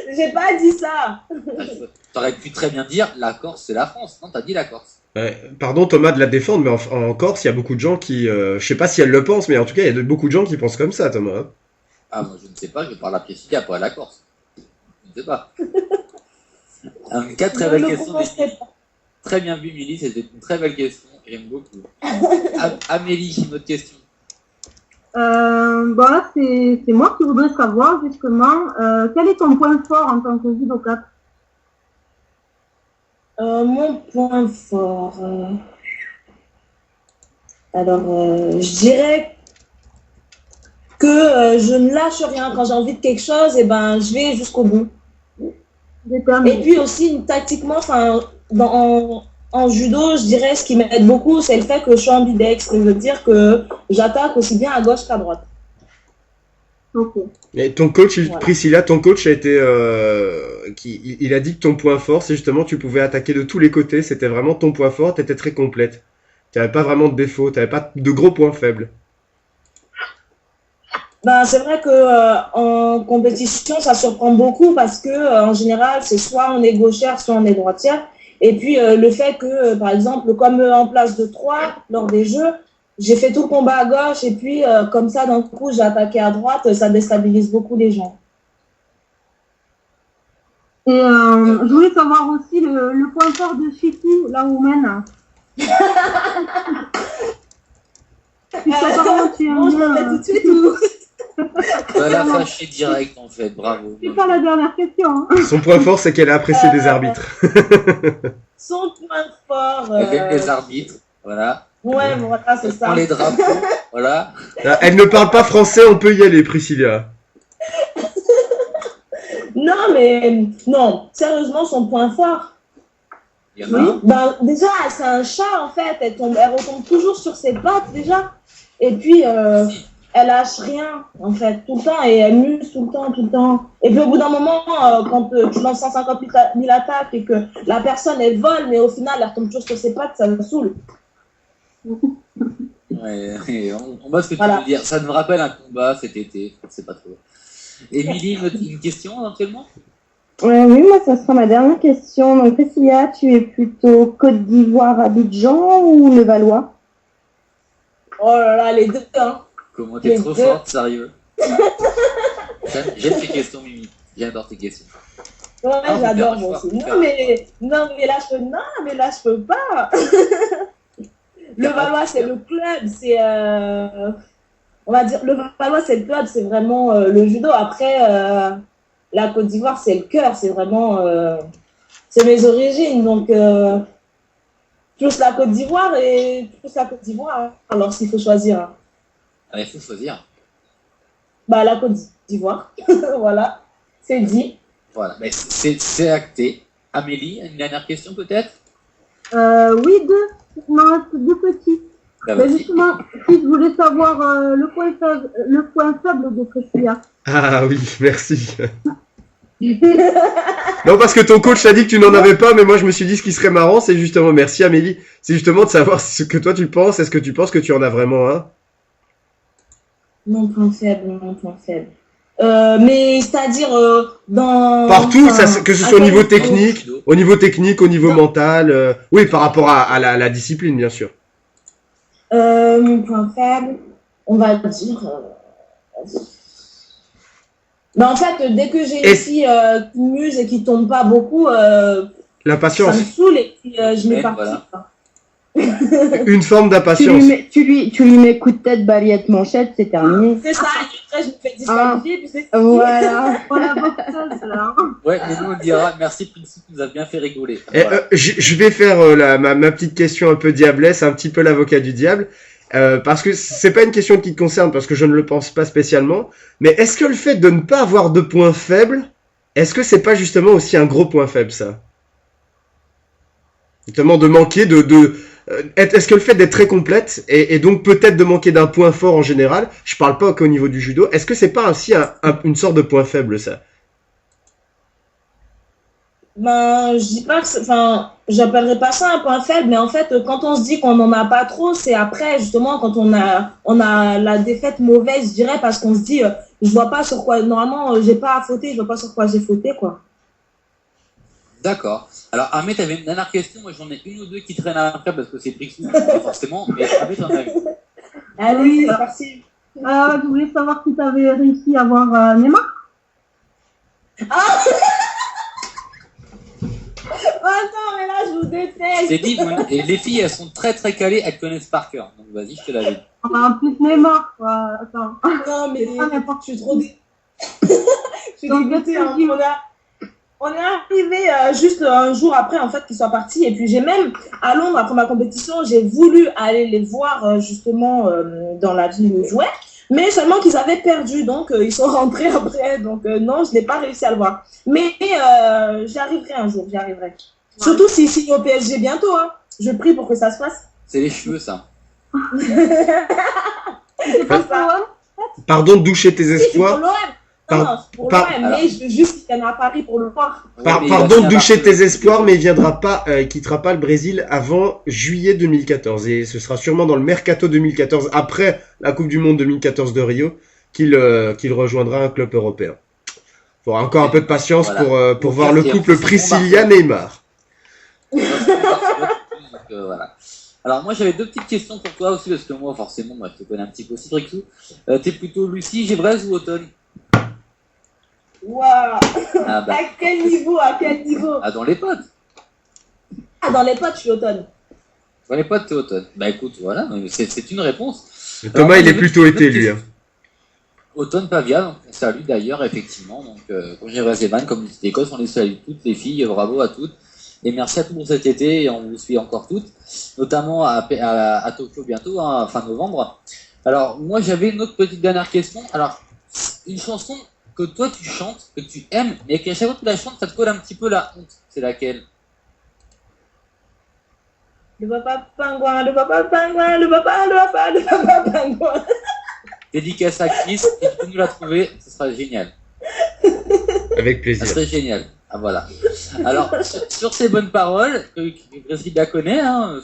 J'ai pas dit ça. T'aurais pu très bien dire la Corse, c'est la France. Non, t'as dit la Corse. Pardon Thomas de la défendre, mais en Corse, il y a beaucoup de gens qui... je sais pas si elle le pense, mais en tout cas, il y a beaucoup de gens qui pensent comme ça, Thomas. Ah, moi, je ne sais pas, je parle à Priscilla, pas à la Corse. Je ne sais pas. En cas, très belle question. Très bien vu, Émilie, c'était une très belle question. J'aime beaucoup. Amélie, une autre question. Bon là, c'est moi qui voudrais savoir justement quel est ton point fort en tant que judokate? Mon point fort. Je dirais que je ne lâche rien. Quand j'ai envie de quelque chose, et ben, je vais jusqu'au bout. Et puis aussi, tactiquement, en judo, je dirais ce qui m'aide beaucoup, c'est le fait que je suis ambidextre. Ça veut dire que j'attaque aussi bien à gauche qu'à droite. Ok. Et ton coach, Voilà. Priscilla, ton coach a été... il a dit que ton point fort, c'est justement tu pouvais attaquer de tous les côtés. C'était vraiment ton point fort, tu étais très complète. Tu n'avais pas vraiment de défauts, tu n'avais pas de gros points faibles. Ben, c'est vrai que en compétition, ça surprend beaucoup parce que en général, c'est soit on est gauchère, soit on est droitière. Et puis le fait que, par exemple, comme en place de 3 lors des jeux, j'ai fait tout le combat à gauche et puis comme ça, d'un coup, j'ai attaqué à droite, ça déstabilise beaucoup les gens. Et je voulais savoir aussi le point fort de Chiku, la woman. Apparemment, tu aimes Bon, je bien, refais tout de suite ou... La fâcher direct, en fait. Bravo. C'est pas la dernière question. Hein. Son point fort, c'est qu'elle a apprécié des arbitres. Son point fort. Elle aime les arbitres. Voilà. Ouais, voilà, c'est Elle prend ça. les drapeaux. Voilà. Elle ne parle pas français, on peut y aller, Priscilla. Non, mais non, sérieusement, son point fort. Il y en a un. Ben, déjà, c'est un chat en fait. Elle retombe toujours sur ses pattes déjà. Et puis, elle lâche rien en fait, tout le temps. Et elle muse tout le temps, tout le temps. Et puis, au bout d'un moment, quand tu lances 150 000 attaques et que la personne elle vole, mais au final, elle retombe toujours sur ses pattes, ça me saoule. Ouais, on voit ce que tu Voilà. veux dire. Ça me rappelle un combat cet été. C'est pas trop. Émilie, une question éventuellement? Oui, moi, ça sera ma dernière question. Donc, Priscilla, tu es plutôt Côte d'Ivoire, Abidjan ou le Valois? Oh là là, les deux, hein. Comment t'es Les trop deux. forte, sérieux? J'aime tes questions, Mimi. J'adore tes questions. Ouais, Ah, j'adore on moi peut aussi. faire. Non, mais là, je peux pas. Le Valois, c'est le club, c'est... on va dire, le Valois, c'est le club, c'est vraiment le judo. Après, la Côte d'Ivoire, c'est le cœur, c'est vraiment... c'est mes origines, donc... plus la Côte d'Ivoire et plus la Côte d'Ivoire, hein, alors s'il faut choisir. Hein. Allez, il faut choisir. Bah, la Côte d'Ivoire, voilà, c'est dit. Voilà, mais c'est acté. Amélie, une dernière question peut-être? Oui, deux. Il m'en reste deux petits. Bah, Mais vas-y. justement, si je voulais savoir le point faible de Priscilla. Ah oui, merci. Non, parce que ton coach t'a dit que tu n'en avais pas, mais moi je me suis dit ce qui serait marrant, c'est justement, merci Amélie, c'est justement de savoir ce que toi tu penses. Est-ce que tu penses que tu en as vraiment un? Mon point faible, mon point faible. Mais c'est-à-dire dans... Partout, enfin, que ce à soit au quel niveau niveau technique, au niveau Non. mental, oui, par rapport à la discipline, bien sûr. Mon point faible, on va dire... en fait, dès que j'ai Et- une fille qui muse et qui tombe pas beaucoup, La ça patience, me saoule et puis je Mais m'éparpille. voilà. Quoi. une forme d'impatience. Tu lui mets coup de tête, balayette, manchette, c'est terminé. C'est ça, et après je me fais disqualifier, puis c'est Voilà. Voilà, boxeuse, là. Ouais, mais nous on dira merci Princey, tu nous as bien fait rigoler. Et, Voilà. je vais faire ma petite question un peu diablesse, un petit peu l'avocat du diable, parce que c'est pas une question qui te concerne, parce que je ne le pense pas spécialement, mais est-ce que le fait de ne pas avoir de points faibles, est-ce que c'est pas justement aussi un gros point faible, ça? Notamment de manquer est-ce que le fait d'être très complète, et donc peut-être de manquer d'un point fort en général, je parle pas qu'au niveau du judo, est-ce que c'est pas aussi une sorte de point faible, ça? je dis pas que enfin, j'appellerais pas ça un point faible, mais en fait, quand on se dit qu'on n'en a pas trop, c'est après, justement, quand on a la défaite mauvaise, je dirais, parce qu'on se dit, je vois pas sur quoi, normalement, j'ai pas à fauter, je vois pas sur quoi j'ai fauté, quoi. D'accord. Alors Ahmed, t'avais une dernière question, moi j'en ai une ou deux qui traînent après parce que c'est Princey, pas forcément, mais Ahmed t'en as une. Allez, c'est parti. Je voulais savoir si tu avais réussi à voir Neymar. Attends, mais là, je vous déteste. C'est dit, et les filles elles sont très très calées, elles connaissent par cœur. Donc vas-y, je te l'avais dit. Enfin, en plus Neymar, quoi. Attends. Non, mais C'est pas n'importe je suis trop je suis dégoûtée. Hein. On est arrivé juste un jour après, en fait, qu'ils soient partis. Et puis, j'ai même, à Londres, après ma compétition, j'ai voulu aller les voir, justement, dans la ville où ils jouaient. Mais seulement qu'ils avaient perdu. Donc, ils sont rentrés après. Donc, non, je n'ai pas réussi à le voir. Mais j'y arriverai un jour, j'y arriverai. Ouais. Surtout s'il signe au PSG bientôt. Hein. Je prie pour que ça se fasse. C'est les cheveux, ça. C'est pas ça. Pardon de doucher tes espoirs. Pour l'OM. Non, pour l'OM, mais je veux juste qu'il vienne à Paris pour le voir. Pardon de doucher tes espoirs, mais il viendra pas, quittera pas le Brésil avant juillet 2014. Et ce sera sûrement dans le Mercato 2014, après la Coupe du Monde 2014 de Rio, qu'il rejoindra un club européen. Il faudra encore un peu de patience pour voir le couple Priscilla-Neymar. Voilà. Alors moi j'avais deux petites questions pour toi aussi, parce que moi forcément, moi, je te connais un petit peu aussi, Drixou. T'es plutôt Lucie, Gévrez ou Automne? Waouh. Ah bah. À quel niveau? À quel niveau? Ah, dans les potes. Ah, dans les potes, je suis Automne. Dans les potes, t'es Automne. Bah écoute, voilà, c'est une réponse. Thomas, alors, il est plutôt été, lui. Hein. Automne Pavia, donc on salue d'ailleurs, effectivement. Donc, comme Gévrez et Van, comme l'unité d'Écosse, on les salue toutes, les filles, bravo à toutes. Et merci à tous pour cet été, et on vous suit encore toutes, notamment à Tokyo bientôt, hein, fin novembre. Alors, moi j'avais une autre petite dernière question. Alors, une chanson que toi tu chantes, que tu aimes, mais qu'à chaque fois que tu la chantes, ça te colle un petit peu la honte. C'est laquelle? Le papa pingouin, le papa pingouin, le papa pingouin. Dédicace à Chris, et tu peux nous la trouver, ce sera génial. Avec plaisir. Ça serait génial. Ah voilà. Alors, sur ces bonnes paroles, que Priscilla connaît, hein,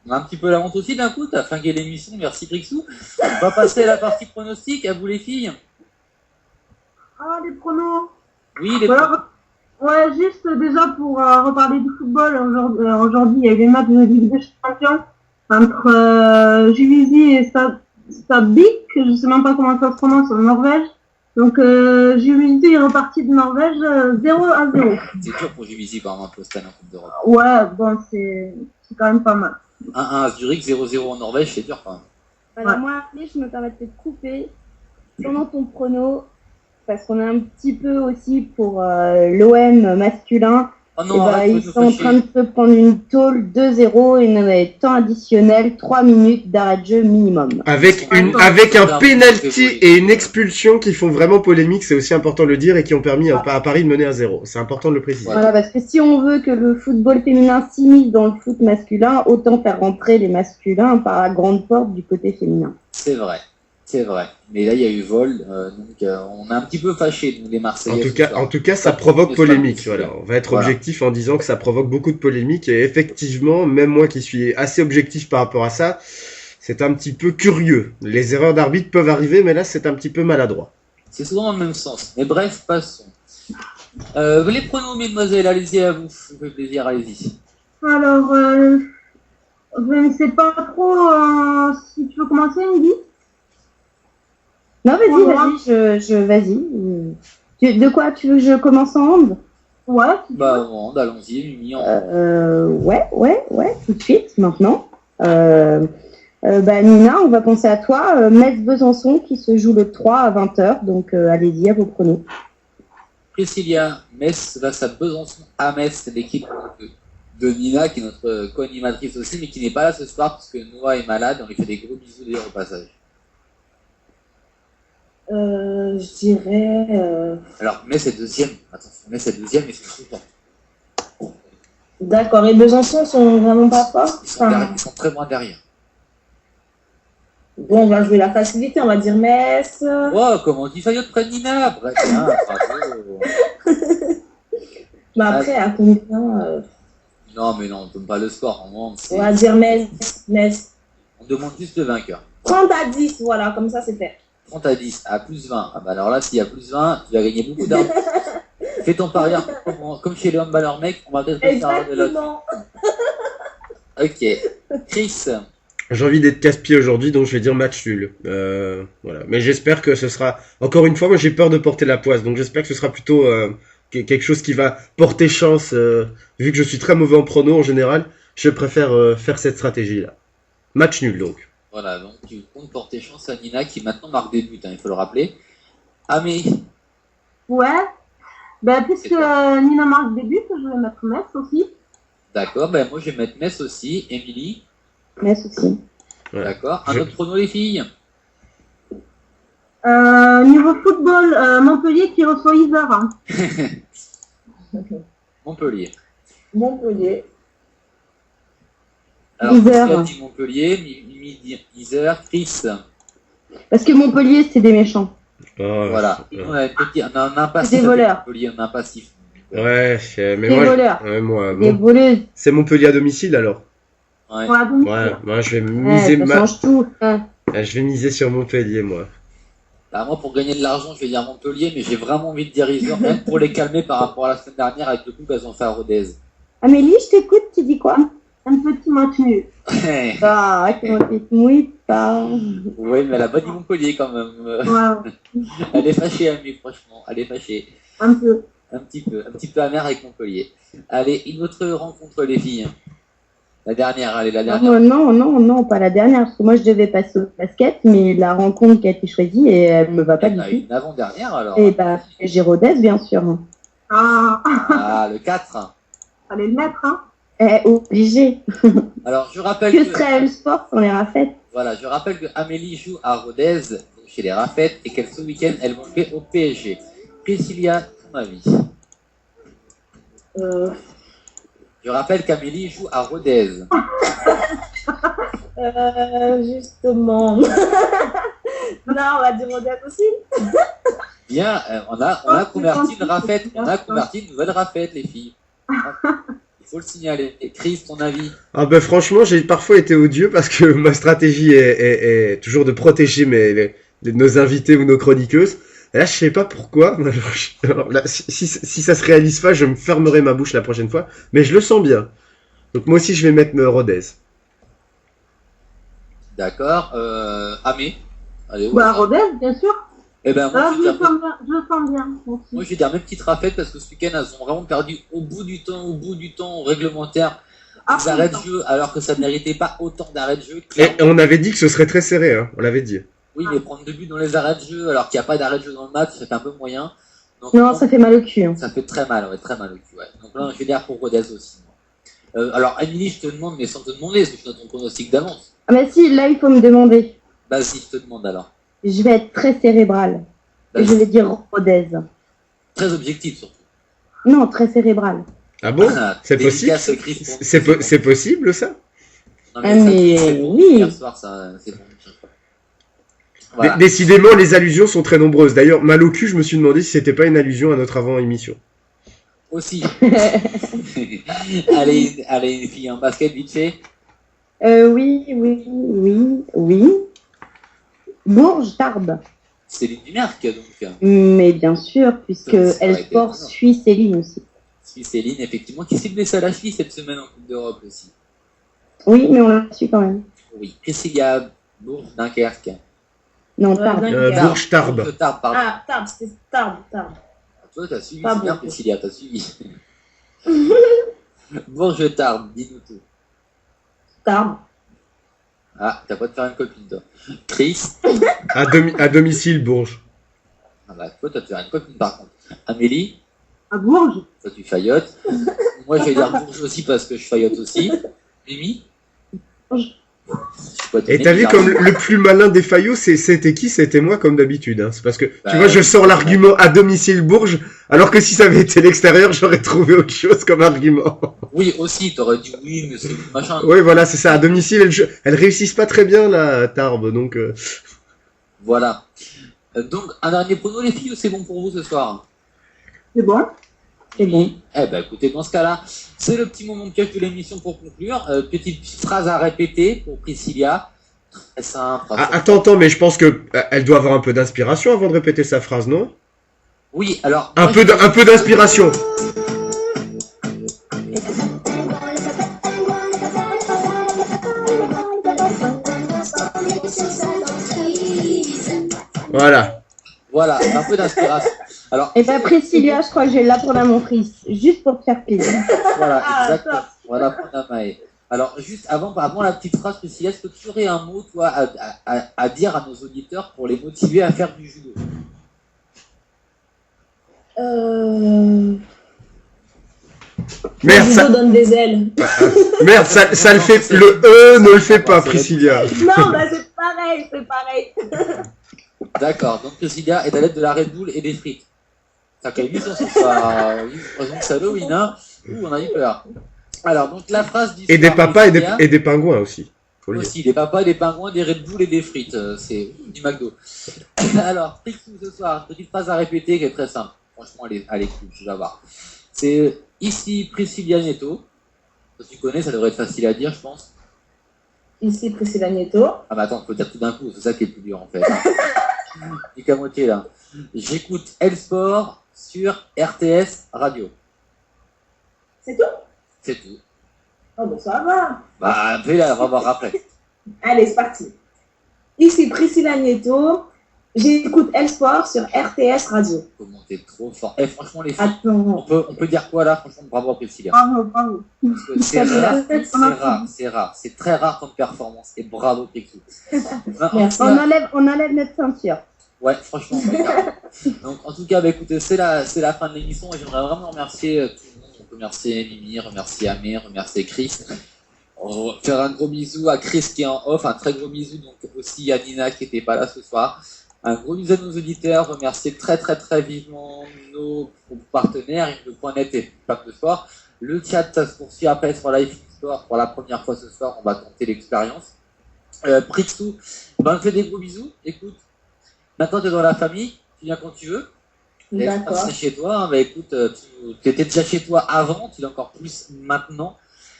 on a un petit peu la honte aussi d'un coup, t'as flingué l'émission, merci Drixou. On va passer à la partie pronostic, à vous les filles. Ah, les pronos. Oui, les pronos. Ouais, juste déjà pour reparler du football, aujourd'hui il y a eu les matchs de Ligue des Champions entre Juvisy et Stabæk, je sais même pas comment ça se prononce en Norvège. Donc Juvisy est reparti de Norvège 0-0. C'est dur pour Juvisy quand même un peu cette année en Coupe d'Europe. Ouais, bon, c'est quand même pas mal. 1-1 à Zurich, 0-0 en Norvège, c'est dur quand même. Alors ouais. Moi, je me permettais de couper pendant ton prono, parce qu'on est un petit peu aussi pour l'OM masculin. Oh Et non, bah, arrête ils de nous sont en fâcher. train de se prendre une tôle 2-0 et il y en avait temps additionnel, 3 minutes d'arrêt de jeu minimum. Avec un penalty et une expulsion qui font vraiment polémique, c'est aussi important de le dire, et qui ont permis à Paris de mener à 0. C'est important de le préciser. Voilà, parce que si on veut que le football féminin s'immisce dans le foot masculin, autant faire rentrer les masculins par la grande porte du côté féminin. C'est vrai. C'est vrai. Mais là, il y a eu vol, donc on est un petit peu fâchés, nous, les Marseillais. En tout cas, ça provoque polémique. Voilà. On va être objectif en disant que ça provoque beaucoup de polémique. Et effectivement, même moi qui suis assez objectif par rapport à ça, c'est un petit peu curieux. Les erreurs d'arbitre peuvent arriver, mais là, c'est un petit peu maladroit. C'est souvent dans le même sens. Mais bref, passons. Les pronoms, mesdemoiselles, allez-y à vous. Ça fait plaisir, allez-y. Alors, je ne sais pas trop si tu veux commencer, Indy. Non, vas-y. De quoi tu veux que je commence en hand? Ouais, si tu Bah, veux. bon, allons-y, Mimi. Ouais, tout de suite, maintenant. Nina, on va penser à toi. Metz-Besançon qui se joue le 3 à 20h, donc allez-y, à vos pronoms. Priscilla, Metz face à Besançon à Metz, c'est l'équipe de Nina, qui est notre co-animatrice aussi, mais qui n'est pas là ce soir parce que Noah est malade. On lui fait des gros bisous d'ailleurs au passage. Je dirais... Alors, Metz est deuxième. Attention, Metz est deuxième, mais c'est tout. D'accord, et Besançon sont vraiment pas forts. Ils sont très loin derrière. Bon, on va jouer la facilité, on va dire Metz. Oh, comment on dit ça, près de Nina? Bref, hein, bravo. Mais après, à combien Non, mais non, on ne donne pas le score. On va dire Metz. On demande juste le vainqueur. 30 à 10, voilà, comme ça c'est fait. 30 à 10, à plus 20. Ah bah alors là, s'il y a plus 20, tu vas gagner beaucoup d'argent. Fais ton parieur comme chez les handballeurs mecs, on va peut-être faire de l'autre. Exactement. Ok. Chris. J'ai envie d'être casse-pied aujourd'hui, donc je vais dire match nul. Voilà. Mais j'espère que ce sera... Encore une fois, moi j'ai peur de porter la poisse, donc j'espère que ce sera plutôt quelque chose qui va porter chance. Vu que je suis très mauvais en prono en général, je préfère faire cette stratégie-là. Match nul donc. Voilà, donc tu comptes porter chance à Nina qui maintenant marque des buts, hein, il faut le rappeler. Amé. Ouais. Ben, puisque Nina marque des buts, je vais mettre Metz aussi. D'accord, ben moi je vais mettre Metz aussi. Émilie. Metz aussi. Ouais. D'accord. Un autre prono, les filles. Niveau football, Montpellier qui reçoit Isère. Hein. Montpellier. Alors, Isère dit Montpellier, Mimi dit Isère, Chris. Parce que Montpellier, c'est des méchants. Oh, voilà. On a un passif. Des voleurs. Montpellier, on a un passif. Ouais, mais des voleurs. Des voleuses. C'est Montpellier à domicile alors. Ouais. Moi je vais miser ça change tout. Je vais miser sur Montpellier, moi. Bah, moi, pour gagner de l'argent, je vais dire Montpellier, mais j'ai vraiment envie de dire Isère, même pour les calmer par rapport à la semaine dernière avec le coup qu'elles ont fait à Rodez. Amélie, je t'écoute, tu dis quoi? Un petit match nul. Ah, comment tu te mouilles pas? Oui, mais elle a pas dit Montpellier quand même. Ouais. Elle est fâchée, Amé, franchement. Elle est fâchée. Un peu. Un petit peu amère avec Montpellier. Allez, une autre rencontre, les filles. La dernière, allez, la dernière. Non, pas la dernière, parce que moi je devais passer au basket, mais la rencontre qui a été choisie, et elle me va pas du tout. Une avant-dernière alors. Et bah, j'ai Rodez, bien sûr. Ah, le 4. Fallait le mettre, hein. Obligé. Alors, je rappelle que serait le sport sans les Rafettes. Voilà, je rappelle que Amélie joue à Rodez, chez les Rafettes, et qu'elle ce week-end, elles vont jouer au PSG. Priscilla, ton avis? Je rappelle qu'Amélie joue à Rodez. Justement. Non, on va dire Rodez aussi. Bien, on a converti une Rafette. On a converti une nouvelle Rafette, les filles. Il faut le signaler. Et Chris, ton avis? Ah ben franchement, j'ai parfois été odieux parce que ma stratégie est toujours de protéger nos invités ou nos chroniqueuses. Et là, je sais pas pourquoi. Alors là, si ça se réalise pas, je me fermerai ma bouche la prochaine fois. Mais je le sens bien. Donc moi aussi, je vais mettre Rodez. D'accord. Amé. Allez, Rodez, bien sûr. Eh ben, moi, je le sens bien. Moi, je vais dire mes petites Rafettes parce que ce week-end, elles ont vraiment perdu au bout du temps réglementaire. Des arrêts de jeu, alors que ça ne méritait pas autant d'arrêts de jeu. Et on avait dit que ce serait très serré, hein. On l'avait dit. Oui, mais prendre 2 buts dans les arrêts de jeu, alors qu'il n'y a pas d'arrêt de jeu dans le match, c'est un peu moyen. Donc, Non, ça fait mal au cul. Hein. Ça fait très mal, ouais, très mal au cul, ouais. Donc là, je vais dire pour Rodez aussi. Alors, Amélie, je te demande, mais sans te demander, parce que je suis dans ton pronostic d'avance. Ah bah si, là, il faut me demander. Vas-y, je te demande alors. Je vais être très cérébrale. Vas-y. Je vais dire Rodez. Très objectif, surtout. Non, très cérébrale. Ah bon? C'est possible? Dédicace, Chris, pour nous. C'est possible, ça? Non, Ah, ça, mais c'est pour oui. hier soir, ça, c'est bon. Voilà. Décidément, les allusions sont très nombreuses. D'ailleurs, mal au cul, je me suis demandé si c'était pas une allusion à notre avant-émission. Aussi. Allez, une fille en basket, vite fait. Oui. Bourges, Tarbes. Céline Dumerc, donc. Mais bien sûr, puisque Ça aurait été Elsport étonnant. suit Céline aussi. Si Céline, effectivement, qui s'est blessée à la cheville cette semaine en Coupe d'Europe aussi. Oui, mais on la suit quand même. Oui. Priscilla, Bourges, Dunkerque. Non, Ouais, Tarbes. Dunkerque. Bourges Tarbes. Bourges, Tarbes, pardon. Ah, Tarbes, c'était Tarbes. Toi, t'as suivi, Pas c'est bien, Bourges. Priscilla, t'as suivi. Bourges, Tarbes, dis-nous tout. Tarbes. Ah, t'as pas de faire une copine, toi. Chris. À domicile, Bourges. Ah bah, toi, t'as de faire une copine, par contre. Amélie. À Bourges. Toi, tu faillotes. Moi, je vais dire Bourges aussi parce que je faillote aussi. Mimi. Bourges. Et t'as vu comme le plus malin des faillots, c'était qui? C'était moi, comme d'habitude. Hein. C'est parce que, Bah, tu vois, je sors l'argument à domicile Bourges, alors que si ça avait été l'extérieur, j'aurais trouvé autre chose comme argument. Oui, aussi, t'aurais dit oui, mais c'est machin. Oui, voilà, c'est ça. À domicile, elles réussissent pas très bien, la Tarbes, donc... Voilà. Donc, un dernier prono, les filles, ou c'est bon pour vous ce soir? C'est bon. C'est bon. Eh ben, écoutez, dans ce cas-là, c'est le petit moment piège de l'émission pour conclure. Petite phrase à répéter pour Priscilla. Très simple. Ah, attends, mais je pense que elle doit avoir un peu d'inspiration avant de répéter sa phrase, non? Oui, alors. Un peu d'inspiration. Voilà. Voilà, un peu d'inspiration. Alors, Et ben Priscilla, je crois que j'ai là pour la motrice, juste pour te faire plaisir. voilà, Ah, exactement. Voilà, pour Namae. Alors, juste avant la petite phrase, Priscilla, est-ce que tu aurais un mot, toi, à dire à nos auditeurs pour les motiver à faire du judo? Merde, Le ça, judo donne des ailes. merde, ça le fait. Le E ne le fait pas, Priscilla. Non, bah c'est pareil. D'accord, donc Priscilla est à l'aide de la Red Bull et des frites. Ça quand même mis ce soir. Oui, heureusement que c'est Halloween, hein. Ouh, on a eu peur. Alors, donc la phrase du Et des soir, papas Priscilla, et des pingouins aussi. Faut le dire. aussi, des papas, des pingouins, des Red Bull et des frites. C'est du McDo. Alors, Prixou ce soir, petite phrase à répéter qui est très simple. Franchement, elle est cool, je vais voir. C'est ici Priscilla Nieto. Ça, tu connais, ça devrait être facile à dire, je pense. Ici, Priscilla Nieto. Ah, mais attends, faut dire tout d'un coup, c'est ça qui est le plus dur en fait. Du qu'à moitié là. J'écoute L-Sport sur RTS Radio. C'est tout? C'est tout. Oh, bah ça va. Bah, fais-la, on va voir après. Allez, c'est parti. Ici, Priscilla Nieto. J'écoute L-Sport sur RTS Radio. Comment t'es trop fort. Eh, franchement, les filles, Attends. on peut dire quoi là? Franchement, bravo à Priscilla. Bravo. Parce que c'est rare. C'est très rare comme performance. Et bravo, Prixou. Merci. On enlève notre ceinture. Ouais, franchement, ouais, carrément. Donc, en tout cas, bah, écoutez, c'est la fin de l'émission et j'aimerais vraiment remercier tout le monde. On peut remercier Mimi, remercier Amir, remercier Chris. On va faire un gros bisou à Chris qui est en off, un très gros bisou donc aussi à Nina qui n'était pas là ce soir. Un gros bisou à nos auditeurs, remercier très vivement nos partenaires, le.net et Pape de Sport. Le chat, ça se poursuit après sur Live Sport pour la première fois ce soir, on va tenter l'expérience. Prixou, ben, on te fait des gros bisous, écoute. Maintenant, tu es dans la famille, tu viens quand tu veux. D'accord. C'est chez toi, hein. Bah, écoute, tu étais déjà chez toi avant, tu l'es encore plus maintenant.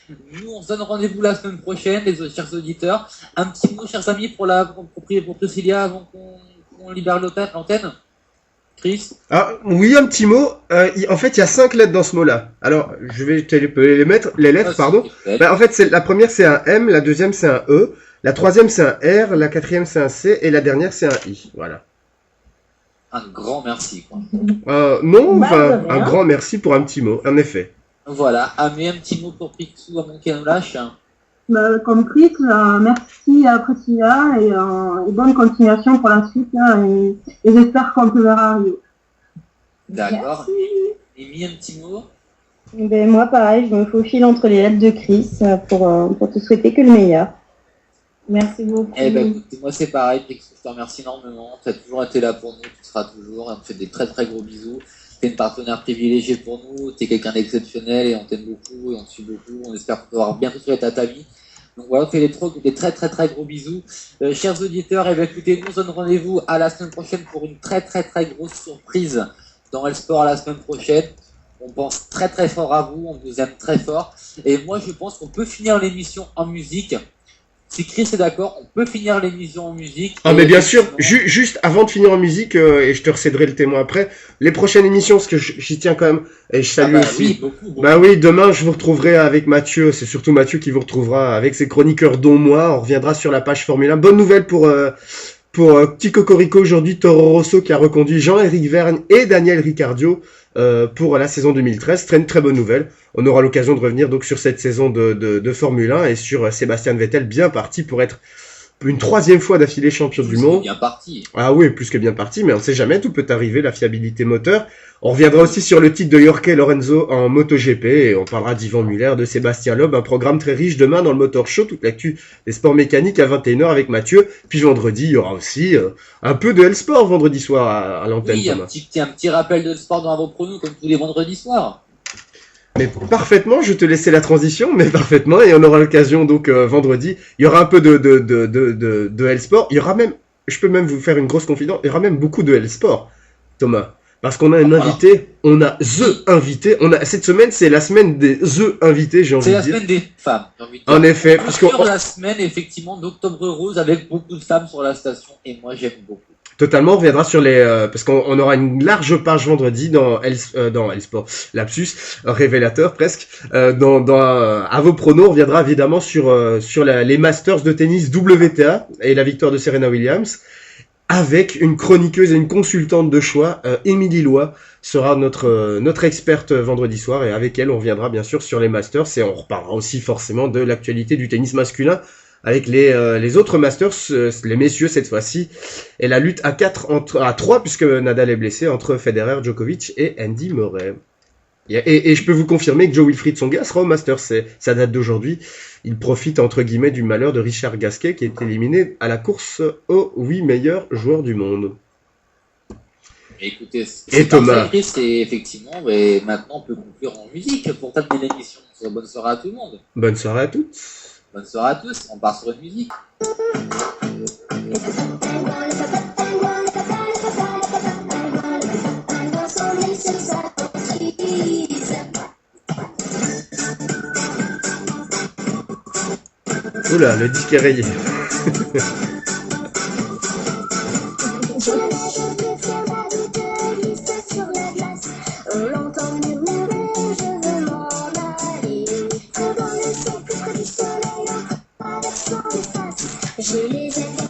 Nous, on se donne rendez-vous la semaine prochaine, les chers auditeurs. Un petit mot, chers amis, pour Priscilla avant qu'on libère l'antenne. Chris? Ah, oui, un petit mot. En fait, il y a 5 lettres dans ce mot-là. Alors, je vais te les mettre. Les lettres, pardon. Bah, en fait, la première, c'est un M, la deuxième, c'est un E, la troisième, c'est un R, la quatrième, c'est un C, et la dernière, c'est un I. Voilà. Un grand merci, quoi. Non, Bah, enfin, de rien. un grand merci pour un petit mot, en effet. Voilà. Ah, mais un petit mot pour Prixou avant qu'elle nous lâche. Comme Chris, merci à Priscilla et bonne continuation pour la suite. Et j'espère qu'on te verra arriver. D'accord. Mimi, un petit mot? Ben, moi, pareil, je me faufile entre les lettres de Chris pour te souhaiter que le meilleur. Merci beaucoup. Eh ben, écoutez, moi c'est pareil, je te remercie énormément. Tu as toujours été là pour nous, tu seras toujours. On te fait des très très gros bisous. Tu es une partenaire privilégiée pour nous, tu es quelqu'un d'exceptionnel et on t'aime beaucoup et on te suit beaucoup. On espère pouvoir bientôt sur ta vie. Donc voilà, on fait des très très très gros bisous. Chers auditeurs, eh bien, écoutez, nous on donne rendez-vous à la semaine prochaine pour une très très très grosse surprise dans El Sport la semaine prochaine. On pense très très fort à vous, on vous aime très fort. Et moi je pense qu'on peut finir l'émission en musique. Si Chris est d'accord, on peut finir l'émission en musique. Ah mais bien sûr, juste avant de finir en musique, et je te recéderai le témoin après, les prochaines émissions, parce que j'y tiens quand même, et je salue aussi. Oui, beaucoup. Bah oui, demain je vous retrouverai avec Mathieu, c'est surtout Mathieu qui vous retrouvera avec ses chroniqueurs dont moi, on reviendra sur la page Formule 1. Bonne nouvelle pour Petit Cocorico aujourd'hui, Toro Rosso qui a reconduit Jean-Éric Vergne et Daniel Ricciardo pour la saison 2013. Très, une très bonne nouvelle. On aura l'occasion de revenir donc sur cette saison de Formule 1 et sur Sébastien Vettel bien parti pour être une troisième fois d'affilée champion du monde. Bien parti. Ah oui, plus que bien parti, mais on ne sait jamais, tout peut arriver, la fiabilité moteur. On reviendra aussi sur le titre de Jorge Lorenzo en MotoGP et on parlera d'Yvan Muller, de Sébastien Loeb, un programme très riche demain dans le Motor Show, toute l'actu des sports mécaniques à 21h avec Mathieu. Puis vendredi, il y aura aussi un peu de L-Sport vendredi soir à l'antenne. Oui, un petit rappel de sport dans vos pronos comme tous les vendredis soirs. Mais parfaitement, je te laissais la transition, mais parfaitement, et on aura l'occasion donc vendredi. Il y aura un peu de L-Sport. Il y aura même, je peux même vous faire une grosse confidence, il y aura même beaucoup de L-Sport, Thomas. Parce qu'on a un invité, on a THE invité, cette semaine, c'est la semaine des THE invités, j'ai envie de dire. C'est la semaine des femmes, j'ai envie de dire. En effet, parce sur la semaine, effectivement, d'Octobre Rose avec beaucoup de femmes sur la station, et moi j'aime beaucoup. Totalement, on reviendra sur parce qu'on aura une large page vendredi dans L-Sport, lapsus, révélateur presque, à vos pronos, on reviendra évidemment sur les Masters de tennis WTA et la victoire de Serena Williams, avec une chroniqueuse et une consultante de choix, Émilie Loy, sera notre experte vendredi soir, et avec elle on reviendra bien sûr sur les Masters, et on reparlera aussi forcément de l'actualité du tennis masculin, avec les autres Masters, les messieurs cette fois-ci, et la lutte à 3, puisque Nadal est blessé, entre Federer, Djokovic et Andy Murray. Et je peux vous confirmer que Joe Wilfried Tsonga sera au Masters, ça date d'aujourd'hui. Il profite entre guillemets du malheur de Richard Gasquet qui est éliminé à la course aux 8 meilleurs joueurs du monde. Écoutez, et Thomas, c'est effectivement, mais maintenant on peut conclure en musique pour terminer l'émission. Bonne soirée à tout le monde. Bonne soirée à toutes. Bonne soirée à tous, on part sur une musique. Oula, le disque est rayé. J'ai les ailes